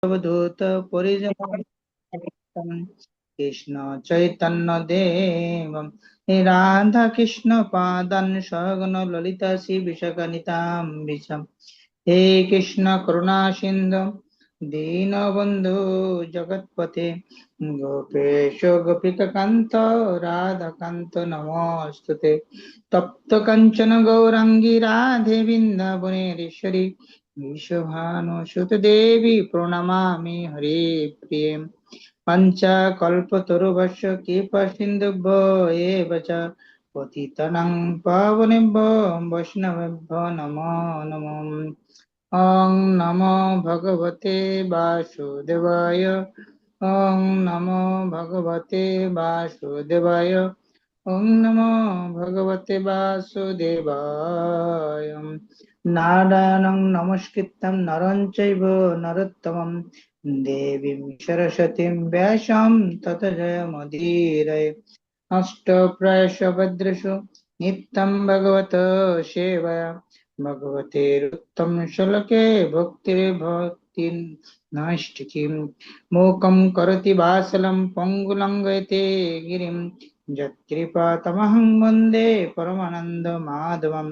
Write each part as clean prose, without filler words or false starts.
अवधूत परिजन कृष्ण चैतन्य देवम राधा कृष्ण पादन सहगण ललिता श्री विशाखानितां विशम हे कृष्ण करुणा सिंधु दीनबंधु जगत्पते गोपेश गोपिकान्त राधाकान्त नमोस्तुते तप्त कंचन गौरांगी राधे वृंदावनेश्वरी विश्वभानुसुत देवी प्रणमामि हरे प्रिये पञ्चकल्पतरुभ्यश्च कृपासिन्धुभ्यो एव च पतितानां पावनेभ्यो वैष्णवेभ्यो नमो नमः। ॐ नमो भगवते वासुदेवाय। ॐ नमो भगवते वासुदेवाय। ॐ नमो भगवते वासुदेवाय। नारायणं नमस्कृतं नरं चैव नरोत्तमं देवीं सरस्वतीं व्यासं ततो जयमुदीरये। अष्टप्रश्रवद्रेषु नित्यं भगवत सेवया भगवतेरुत्तम श्लोके भक्तिर्भवति नैष्ठिकीम् मूकं करोति वासलं पङ्गुलङ्घयते गिरिं यत्कृपातमहं वन्दे परमानन्दमाधवं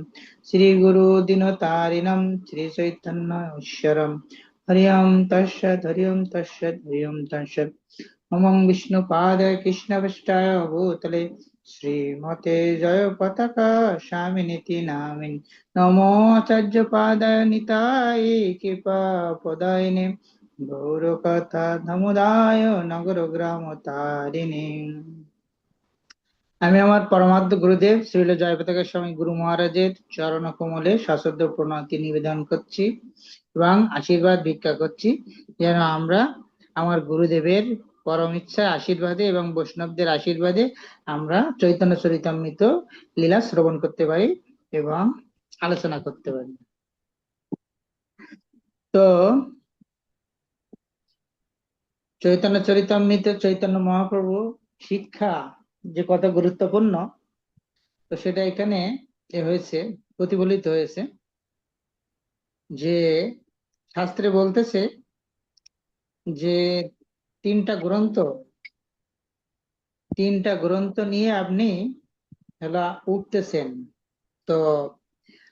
श्रीगुरुदिनतारिणं श्रीचैतन्येश्वरं हरि ओं तत्सत् हरि ओं तत्सत् हरि ओं तत्सत्। नमो विष्णुपादाय कृष्णपृष्ठाय भूतले श्रीमते जय पताका स्वामिनीति नामिन् नमो आचार्यपादाय निताय कृपा पदायिने गौरकथा नमोदाय नगर ग्राम तारिणे। আমি আমার পরমার্থ গুরুদেব শ্রীল জয়পতাকা স্বামী গুরু মহারাজের চরণ কমলে সশ্রদ্ধ প্রণতি নিবেদন করছি এবং আশীর্বাদ ভিক্ষা করছি যেন আমরা আমার গুরুদেবের পরম ইচ্ছা আশীর্বাদে এবং বৈষ্ণবদের আশীর্বাদে আমরা চৈতন্য চরিতামৃত লীলা শ্রবণ করতে পারি এবং আলোচনা করতে পারি। তো চৈতন্য চরিতামৃত চৈতন্য মহাপ্রভু শিক্ষা যে কত গুরুত্বপূর্ণ, তো সেটা এখানে হয়েছে, প্রতিফলিত হয়েছে যে শাস্ত্রে বলতেছে যে তিনটা গ্রন্থ নিয়ে আপনি হেলা উঠতেছেন। তো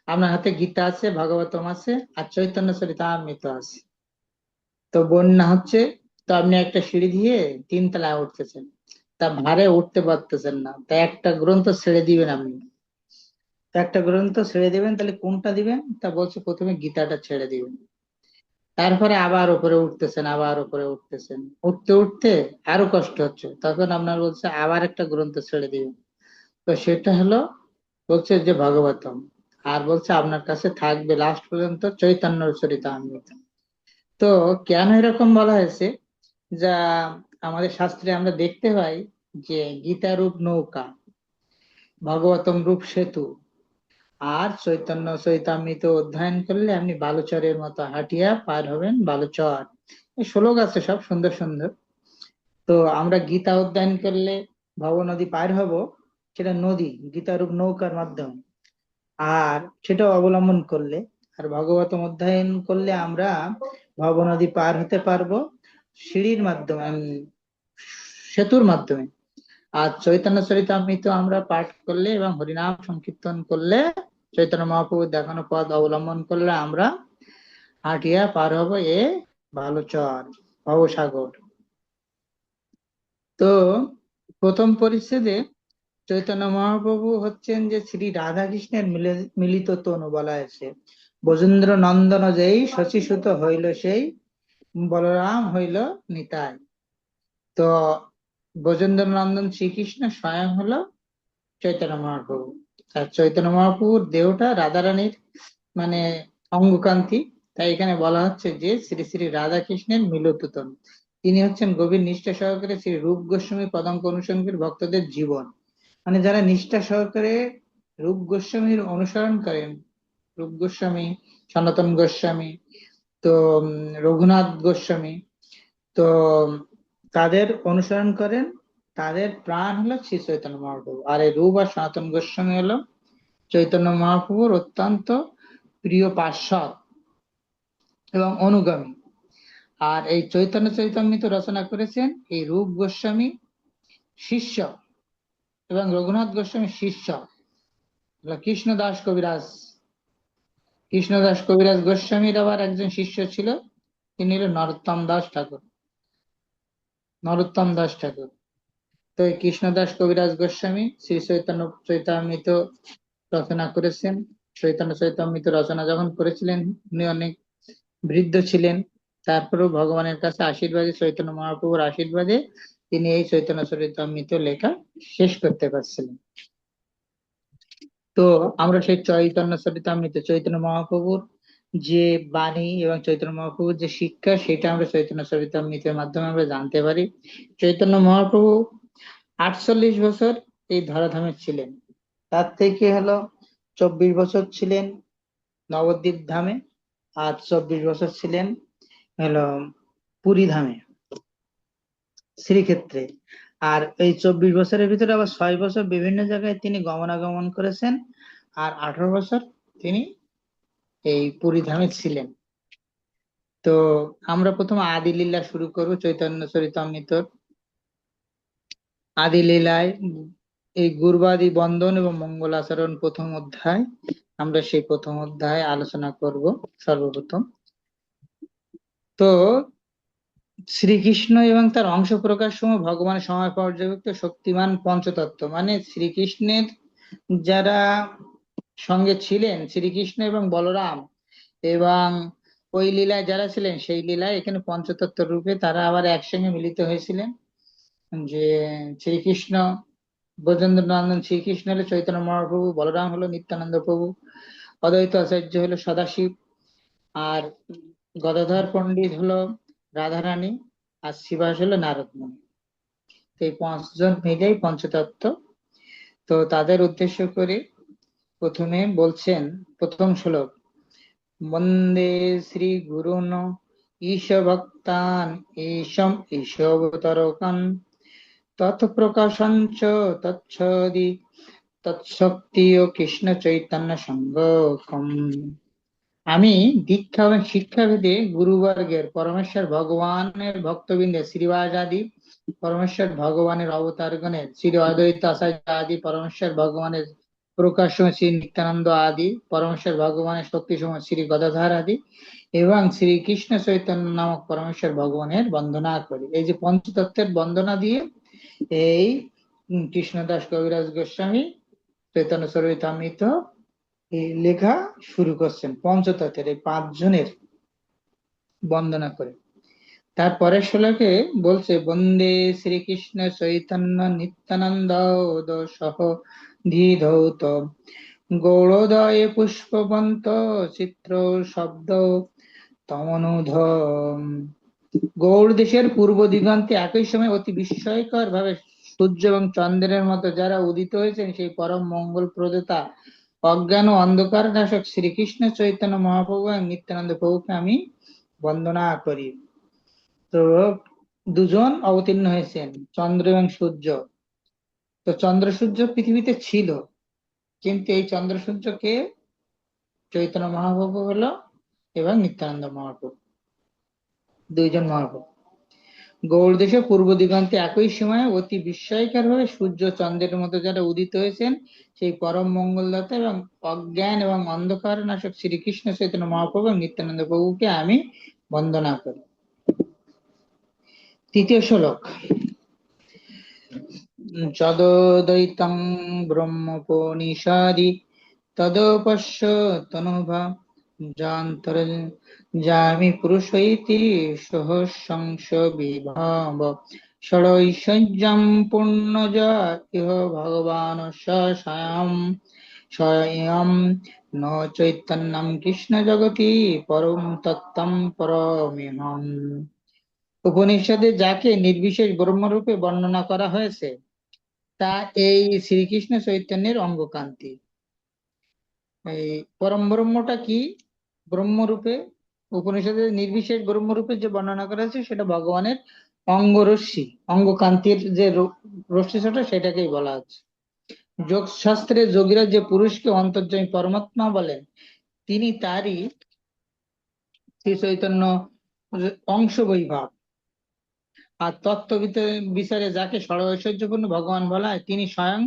আপনার হাতে গীতা আছে, ভাগবতম আছে, আর চৈতন্য চরিতামৃত আছে। তো বন্যা হচ্ছে, তো আপনি একটা সিঁড়ি দিয়ে 3 তলায় উঠতেছেন, তা ভারে উঠতে পারতেছেন না, তা একটা গ্রন্থ ছেড়ে দিবেন আপনি। তা একটা গ্রন্থ ছেড়ে দিবেন, তাহলে কোনটা দিবেন? তা বলছে প্রথমে গীতাটা ছেড়ে দিবেন, তারপরে আবার উপরে উঠতেছেন, আবার উপরে উঠতেছেন, উঠতে উঠতে আরো কষ্ট হচ্ছে, তখন আপনার বলছে আবার একটা গ্রন্থ ছেড়ে দিবেন। তো সেটা হলো বলছে যে ভাগবতম। আর বলছে আপনার কাছে থাকবে লাস্ট পর্যন্ত চৈতন্য চরিতামৃত। তো কেন এরকম বলা হয়েছে? যা আমাদের শাস্ত্রে আমরা দেখতে পাই যে গীতা রূপ নৌকা, ভাগবতম রূপ সেতু, আর চৈতন্য চৈতামৃত অধ্যয়ন করলে আপনি বালুচরের মতো হাঁটিয়া পার হবেন বালুচর। এই শ্লোক আছে সব সুন্দর সুন্দর। তো আমরা গীতা অধ্যয়ন করলে ভব নদী পার হব, সেটা নদী গীতারূপ নৌকার মাধ্যমে, আর সেটা অবলম্বন করলে। আর ভাগবতম অধ্যয়ন করলে আমরা ভব নদী পার হতে পারবো সিঁড়ির মাধ্যমে, সেতুর মাধ্যমে। আর চৈতন্য চরিতামৃত আমরা পাঠ করলে এবং হরিনাম সংকীর্তন করলে, চৈতন্য মহাপ্রভুর দেখানো পথ অবলম্বন করলে আমরা হাটিয়া পার হব এ বালুচর, ভবসাগর। তো প্রথম পরিচ্ছেদে চৈতন্য মহাপ্রভু হচ্ছেন যে শ্রী রাধা কৃষ্ণের মিলিত তনু বলা হয়েছে। ব্রজেন্দ্র নন্দন যেই শশীসুত হইল সেই, বলরাম হইল নিতাই। তো ব্রজেন্দ্র নন্দন শ্রীকৃষ্ণ স্বয়ং হলো চৈতন্য মহাপ্রভু। আর চৈতন্য মহাপ্রভুর দেহটা রাধারানীর মানে অঙ্গকান্তি, তাই এখানে বলা হচ্ছে যে শ্রী শ্রী রাধা কৃষ্ণের মিলিত তনু। তিনি হচ্ছেন গভীর নিষ্ঠা সহকারে শ্রী রূপ গোস্বামী পদাঙ্ক অনুসরণকারী ভক্তদের জীবন। মানে যারা নিষ্ঠা সহকারে রূপ গোস্বামীর অনুসরণ করেন, রূপ গোস্বামী, সনাতন গোস্বামী, তো রঘুনাথ গোস্বামী, তো তাদের অনুসরণ করেন, তাদের প্রাণ হলো শ্রী চৈতন্য মহাপ্রভু। আর এই রূপ আর সনাতন গোস্বামী হলো চৈতন্য মহাপ্রভুর অত্যন্ত প্রিয় পার্ষদ এবং অনুগামী। আর এই চৈতন্য চৈতামৃত রচনা করেছেন এই রূপ গোস্বামী শিষ্য, এবং রঘুনাথ গোস্বামী শিষ্য হলো কৃষ্ণদাস কবিরাজ। কৃষ্ণদাস কবিরাজ গোস্বামীর আবার একজন শিষ্য ছিল, তিনি হলেন নরোত্তম দাস ঠাকুর। নরোত্তম দাস ঠাকুর। তো এই কৃষ্ণদাস কবিরাজ গোস্বামী শ্রী চৈতন্য চৈতামৃত রচনা করেছেন। চৈতন্য চৈতামৃত রচনা যখন করেছিলেন, উনি অনেক বৃদ্ধ ছিলেন, তারপরেও ভগবানের কাছে আশীর্বাদে, চৈতন্য মহাপ্রভুর আশীর্বাদে তিনি এই চৈতন্য চরিতামৃত লেখা শেষ করতে পারছিলেন। তো আমরা সেই চৈতন্য চরিতামৃত, চৈতন্য মহাপ্রভুর যে বাণী এবং চৈতন্য মহাপ্রভুর যে শিক্ষা, সেটা আমরা চৈতন্য চরিতামৃতের মাধ্যমে আমরা জানতে পারি। চৈতন্য মহাপ্রভু 48 বছর এই ধরাধামে ছিলেন। তার থেকে 24 বছর ছিলেন নবদ্বীপ ধামে, আর 24 বছর ছিলেন হলো পুরী ধামে, শ্রীক্ষেত্রে। আর এই 24 বছরের ভিতরে আবার 6 বছর বিভিন্ন জায়গায় তিনি গমনাগমন করেছেন, আর 18 বছর তিনি এই পুরী ধামে ছিলেন। তো আমরা প্রথমে আদি লীলা শুরু করব চৈতন্য চরিতামৃতর। আদি লীলায় এই গুরবাদি বন্দন এবং মঙ্গলাচরণ প্রথম অধ্যায়, আমরা সেই প্রথম অধ্যায় আলোচনা করব সর্বপ্রথম। তো শ্রীকৃষ্ণ এবং তার অংশ প্রকাশ সময় ভগবানের সময় পর্যবেক্ত শক্তিমান পঞ্চতত্ত্ব, মানে শ্রীকৃষ্ণের যারা সঙ্গে ছিলেন, শ্রীকৃষ্ণ এবং বলরাম, এবং ওই লীলায় যারা ছিলেন, সেই লীলায় এখানে পঞ্চতত্ত্ব রূপে তারা আবার একসঙ্গে মিলিত হয়েছিলেন। যে শ্রীকৃষ্ণ ব্রজেন্দ্র নন্দন শ্রীকৃষ্ণ হলো চৈতন্য মহাপ্রভু, বলরাম হলো নিত্যানন্দ প্রভু, অদ্বৈত আচার্য হলো সদাশিব, আর গদাধর পণ্ডিত হলো রাধারানী, আর শিবাস হলো নারদ মুনি। তো এই 5 জন মিলেই পঞ্চতত্ত্ব। তো তাদের উদ্দেশ্য করে প্রথমে বলছেন প্রথম শ্লোক, বন্দে শ্রী গুরুন ঈশ ভক্তান ঈশম ঈশবতরকান তৎপ্রকাশঞ্চ তচ্ছদি তৎশক্তি ও কৃষ্ণ চৈতন্য সঙ্গকম। আমি দীক্ষা এবং শিক্ষাভেদে গুরুবর্গের, পরমেশ্বর ভগবানের ভক্তবৃন্দের, শ্রীবাস আদি পরমেশ্বর ভগবানের অবতারগণের, শ্রী অদ্বৈত আচার্য আদি পরমেশ্বর ভগবানের প্রকাশ সময় শ্রী নিত্যানন্দ আদি পরমেশ্বর ভগবানের শক্তি সময় শ্রী গদাধর আদি, এবং শ্রীকৃষ্ণ চৈতন্য নামক পরমেশ্বর ভগবানের বন্দনা করি। এই যে পঞ্চতত্ত্বের বন্দনা দিয়ে এই কৃষ্ণদাস কবিরাজ গোস্বামী চৈতন্য চরিতামৃত এই লেখা শুরু করছেন, পঞ্চতত্ত্বের এই 5 জনের বন্দনা করে। তারপরের শ্লোকে বলছে, বন্দে শ্রীকৃষ্ণ চৈতন্য নিত্যানন্দ সহ ধীধৌত গৌড়োদয়ে পুষ্পবন্ত চিত্র শব্দ তমনুধ। গৌড় দেশের পূর্ব দিগন্তে একই সময় অতি বিস্ময়কর ভাবে সূর্য এবং চন্দ্রের মতো যারা উদিত হয়েছেন, সেই পরম মঙ্গল প্রদাতা অজ্ঞান ও অন্ধকার নাশক শ্রীকৃষ্ণ চৈতন্য মহাপ্রভু এবং নিত্যানন্দ প্রভুকে আমি বন্দনা করি। তো 2 জন অবতীর্ণ হয়েছেন, চন্দ্র এবং সূর্য। তো চন্দ্র সূর্য পৃথিবীতে ছিল, কিন্তু এই চন্দ্র সূর্যকে চৈতন্য মহাপ্রভু হলো এবং নিত্যানন্দ মহাপ্রভু, 2 জন মহাপ্রভু। গৌড় দেশে পূর্ব দিগন্তে একই সময়ে অতি বিস্ময়কর ভাবে সূর্য চন্দ্রের মতো যারা উদিত হয়েছেন, সেই পরম মঙ্গলদাতা এবং অজ্ঞান এবং অন্ধকার নাশক শ্রীকৃষ্ণ চৈতন্য মহাপ্রভু এবং নিত্যানন্দ প্রভুকে আমি বন্দনা করি। তৃতীয় শ্লোক, যদোদৈতং ব্রহ্মোপনিষদি তদোপশ্য তনুভা যান্তর যামি পুরুষৈতি সহসংস বিভাব ষড়ৈশ্বর্যম পূর্ণজা ইহ ভগবান স্বয়ং স্বয়ং ন চৈতন্যম কৃষ্ণ জগতি পরম তত্ত্বম পরমিহম। উপনিষদে যাকে নির্বিশেষ ব্রহ্মরূপে বর্ণনা করা হয়েছে, তা এই শ্রীকৃষ্ণ চৈতন্যের অঙ্গকান্তি। এই পরম ব্রহ্মটা কি? ব্রহ্মরূপে, উপনিষদে নির্বিশেষ ব্রহ্মরূপে যে বর্ণনা করা হয়েছে, সেটা ভগবানের অঙ্গরশ্মি, অঙ্গকান্তির যে রশ্মি, সেটাকেই বলা হচ্ছে। যোগ শাস্ত্রে যোগীরা যে পুরুষকে অন্তর্যামী পরমাত্মা বলেন, তিনি তারই শ্রী চৈতন্য অংশ বৈভব। আর তত্ত্ব বিচারে যাকে সর্বৈশ্বর্যপূর্ণ ভগবান বলা হয় তিনি স্বয়ং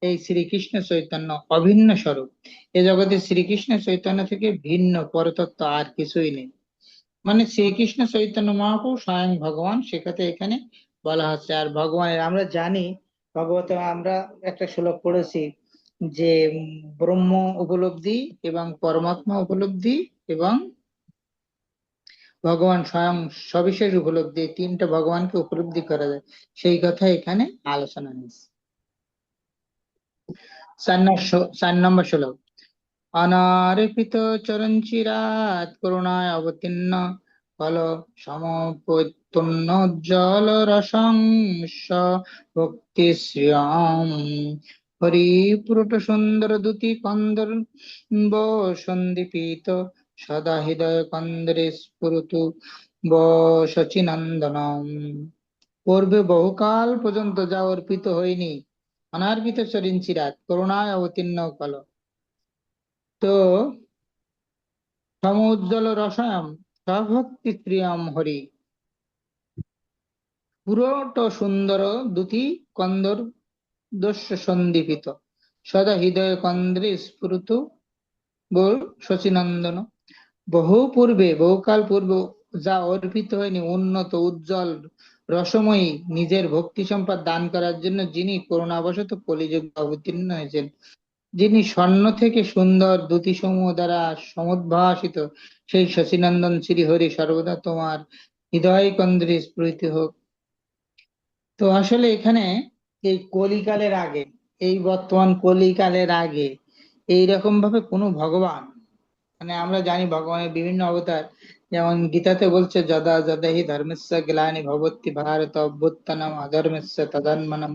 এই শ্রীকৃষ্ণ চৈতন্য, অভিন্ন স্বরূপ। এ জগতে শ্রীকৃষ্ণ চৈতন্য থেকে ভিন্ন পরতত্ত্ব আর কিছুই নেই। মানে শ্রীকৃষ্ণ চৈতন্য মহাপ্রভু স্বয়ং ভগবান, সেখানে এখানে বলা হচ্ছে। আর ভগবানের আমরা জানি, ভগবতে আমরা একটা শ্লোক পড়েছি যে ব্রহ্ম উপলব্ধি এবং পরমাত্মা উপলব্ধি এবং ভগবান স্বয়ং সবিশেষ উপলব্ধি, এই তিনটা ভগবানকে উপলব্ধি করা যায়, সেই কথা এখানে আলোচনা হয়েছে। 4 নম্বর শ্লোক। অনারপিত চরঞ্চিরাত করুণায় অবতীর্ণ ফল সমপত্যন্ন জল রসংস ভক্তি শ্রিয়ম হরিপুরট সুন্দর দুতি কন্দর সন্দীপিত সদা হৃদয় কন্দরে স্ফুরতু শচীনন্দনম। পূর্বে বহুকাল পর্যন্ত যা অর্পিত হয়নি, অনার্পিত চরিঞ্চিরাত করুণায় অবতীর্ণ ফল, তো সমুজ্জ্বল রসায়ম সভক্তি প্রিয়ম হরি পুরট সুন্দর দুতি কন্দর দস্য সন্দীপিত সদা হৃদয় কন্দ্রে স্ফুরত বল শচীনন্দন। বহু পূর্বে, বহুকাল পূর্বে যা অর্পিত হয়নি, উন্নত উজ্জ্বল রসময়ী নিজের ভক্তি সম্পদ দান করার জন্য যিনি করুণাবশত কলিযুগে অবতীর্ণ হয়েছেন, যিনি স্বর্ণ থেকে সুন্দর দ্যুতিসমূহ দ্বারা সমুদ্ভাসিত, সেই শচীনন্দন শ্রীহরি সর্বদা তোমার হৃদয় কন্দ্রে স্ফুরিত হোক। তো আসলে এখানে এই কলিকালের আগে, এই বর্তমান কলিকালের আগে এইরকম ভাবে কোনো ভগবান, মানে আমরা জানি ভগবানের বিভিন্ন অবতার, যেমন গীতাতে বলছে যদা যদা হি ধর্মস্য গ্লানি ভবতি ভারত অভ্যুত্থানম অধর্মস্য তদাত্মনম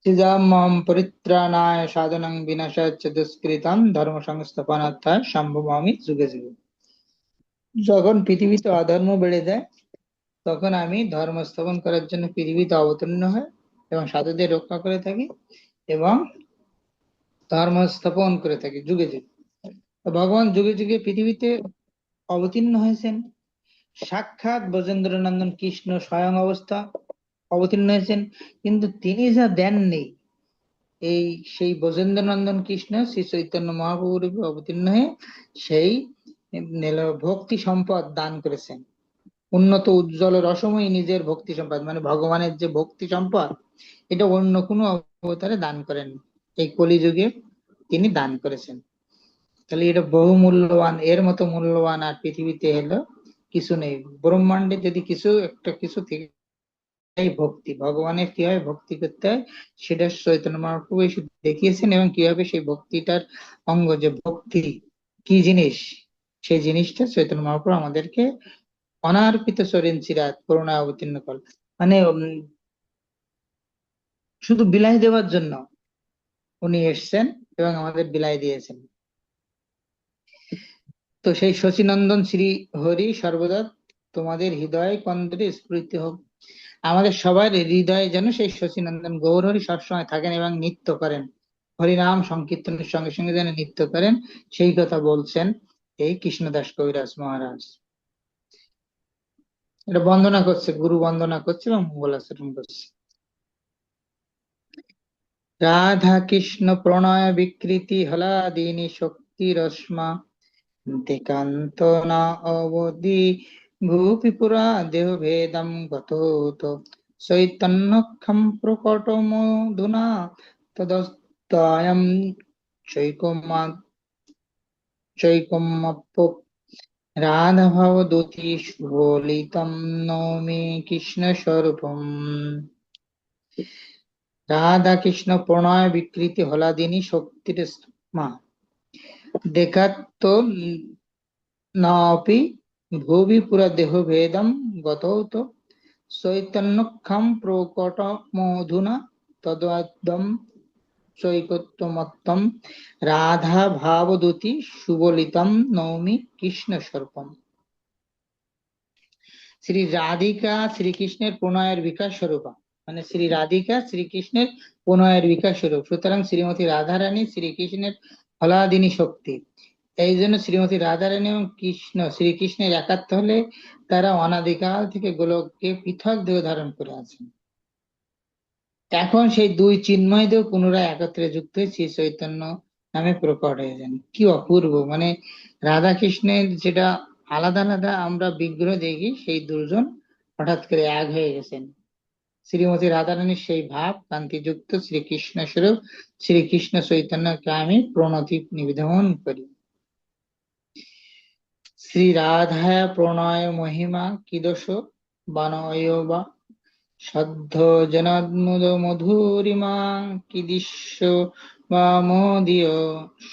সৃজাম্যহং পরিত্রাণায় সাধনাং বিনাশায় চ দুষ্কৃতাম ধর্ম সংস্থাপনার্থায় সম্ভবামি যুগে যুগে। যখন পৃথিবীতে অধর্ম বেড়ে যায়, তখন আমি ধর্ম স্থাপন করার জন্য পৃথিবীতে অবতীর্ণ হয় এবং সাধুদের রক্ষা করে থাকি এবং ধর্ম স্থাপন করে থাকি যুগে যুগে। তো ভগবান যুগে যুগে পৃথিবীতে অবতীর্ণ হয়েছেন। সাক্ষাৎ ব্রজেন্দ্র নন্দন কৃষ্ণ স্বয়ং অবস্থা অবতীর্ণ হয়েছেন, কিন্তু তিনি যা দেননি, এই সেই ব্রজেন্দ্র নন্দন কৃষ্ণ শ্রী চৈতন্য মহাপ্রভু রূপে অবতীর্ণ হয়ে সেই ভক্তি সম্পদ দান করেছেন। উন্নত উজ্জ্বল রসময়ী নিজের ভক্তি সম্পদ, মানে ভগবানের যে ভক্তি সম্পদ, এটা অন্য কোনো অবতারে দান করেন, এই কলিযুগে তিনি দান করেছেন। তাহলে এটা বহু মূল্যবান, এর মতো মূল্যবান আর পৃথিবীতে হলো কিছু নেই। ব্রহ্মাণ্ডে যদি কিছু একটা কিছু থেকে, এই ভক্তি, ভগবানের কিভাবে ভক্তি করতে হয় সেটা চৈতন্য মহাপ্রভু এসে দেখিয়েছেন, এবং কিভাবে সেই ভক্তিটার অঙ্গ যে ভক্তি কি জিনিস, সেই জিনিসটা চৈতন্য মহাপ্রভু আমাদেরকে অনার্পিত চরণ চিরাত করুণা অবতীর্ণ কর, মানে শুধু বিলাই দেওয়ার জন্য উনি এসছেন এবং আমাদের বিলাই দিয়েছেন। তো সেই শচীনন্দন শ্রী হরি সর্বদা তোমাদের হৃদয় কন্দরে স্ফুরিত হোক। আমাদের সবার হৃদয়ে যেন সেই শচীনন্দন গৌর হরি সবসময় থাকেন এবং নৃত্য করেন, হরিনাম সংকীর্তনের সঙ্গে সঙ্গে যেন নৃত্য করেন, সেই কথা বলছেন এই কৃষ্ণদাস কবিরাজ মহারাজ। এটা বন্দনা করছে, গুরু বন্দনা করছে এবং মঙ্গলাচরণ করছে। রাধা কৃষ্ণ প্রণয় বিকৃতি হলাদিনী শক্তি রশ্মা দিকান্ত না অবধি ভূপি পুরা দেহ ভেদম গত চৈতন্যক্ষম প্রকট মধুনা তদস্তায়ম চৈকমা চৈকম্যপ রাধা ভবদূতি সুবলিতম নৌমি কৃষ্ণ স্বরূপম। রাধা কৃষ্ণ প্রণয় বিকৃতি হলাদিনী শক্তির মা দেখাত্ত নাপি ভুবি পুরা দেহ ভেদম গতৌত চৈতন্যক্ষম প্রকটমধুনা তদ্বদম চৈকত্যমত্তম রাধা ভাবদূতি সুবলিতম নৌমি কৃষ্ণ স্বরূপম। শ্রী রাধিকা শ্রীকৃষ্ণের প্রণয়ের বিকাশ স্বরূপা, মানে শ্রী রাধিকা শ্রীকৃষ্ণের প্রণয়ের বিকাশ স্বরূপ, সুতরাং শ্রীমতী রাধারানী শ্রীকৃষ্ণের ফলাদিনী শক্তি এই জন্য শ্রীমতী রাধারানী এবং কৃষ্ণ শ্রীকৃষ্ণের একাত্ম হলে তারা অনাদিকাল থেকে গোলককে পৃথক দেহ ধারণ করে আছেন। এখন সেই দুই চিন্ময় দেহ পুনরায় একত্রে যুক্ত হয়ে শ্রী চৈতন্য নামে প্রকট হয়েছেন। কি অপূর্ব! মানে রাধা কৃষ্ণের যেটা আলাদা আলাদা আমরা বিগ্রহ দেখি, সেই দুজন হঠাৎ করে এক হয়ে গেছেন। শ্রীমতী রাধারানীর সেই ভাব কান্তিযুক্ত শ্রীকৃষ্ণ স্বরূপ শ্রীকৃষ্ণ চৈতন্যকে আমি প্রণতি নিবেদন করি। শ্রী রাধা প্রণয় মহিমা কিদোষ বানয় বা সদ্ধ জনাদ্মুদ মধুরিমা কিদিশ্য বা মোদীয়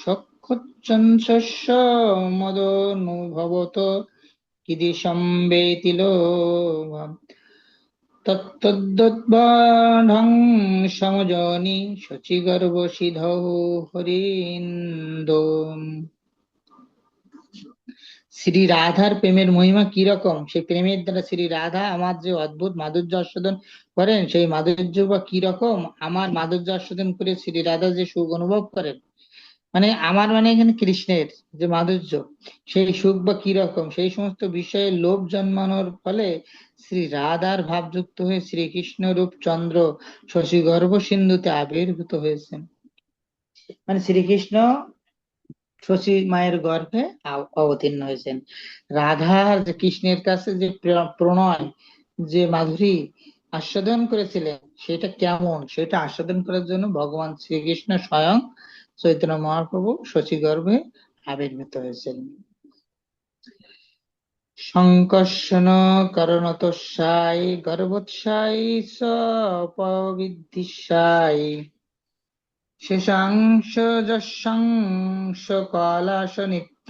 সক্ষচ্ছন্সস্য মদনুভবত কিদিশম্বেতি লোভম তত্তদ্বদ্বাঢং সমজনি শচীগর্ভ সিধৌ হরিন্দো। শ্রী রাধার প্রেমের মহিমা কি রকম, সেই প্রেমের দ্বারা শ্রী রাধা আমার যে অদ্ভুত মাধুর্য আস্বাদন করেন, সেই মাধুর্য বা কি রকম, আমার মাধুর্য আস্বাদন করে শ্রী রাধা যে সুখ অনুভব করেন, মানে আমার মানে এখানে কৃষ্ণের যে মাধুর্য, সেই সুখ বা কি রকম, সেই সমস্ত বিষয়ে লোভ জন্মানোর ফলে শ্রী রাধার ভাবযুক্ত হয়ে শ্রীকৃষ্ণ রূপ চন্দ্র শশীগর্ভ সিন্ধুতে আবির্ভূত হয়েছেন। মানে শ্রীকৃষ্ণ শশী মায়ের গর্ভে অবতীর্ণ হয়েছেন। রাধার যে কৃষ্ণের কাছে যে প্রণয়, যে মাধুরী আস্বাদন করেছিলেন, সেটা কেমন, সেটা আস্বাদন করার জন্য ভগবান শ্রীকৃষ্ণ স্বয়ং চৈতন্য মহাপ্রভু শশী গর্ভে আবির্ভূত হয়েছেন। সংকর্ষণ করণতস্যাই গর্ভোৎসাই সপবিদ্ধিসাই শেষাংশ যশাংশ কলাশ নিত্য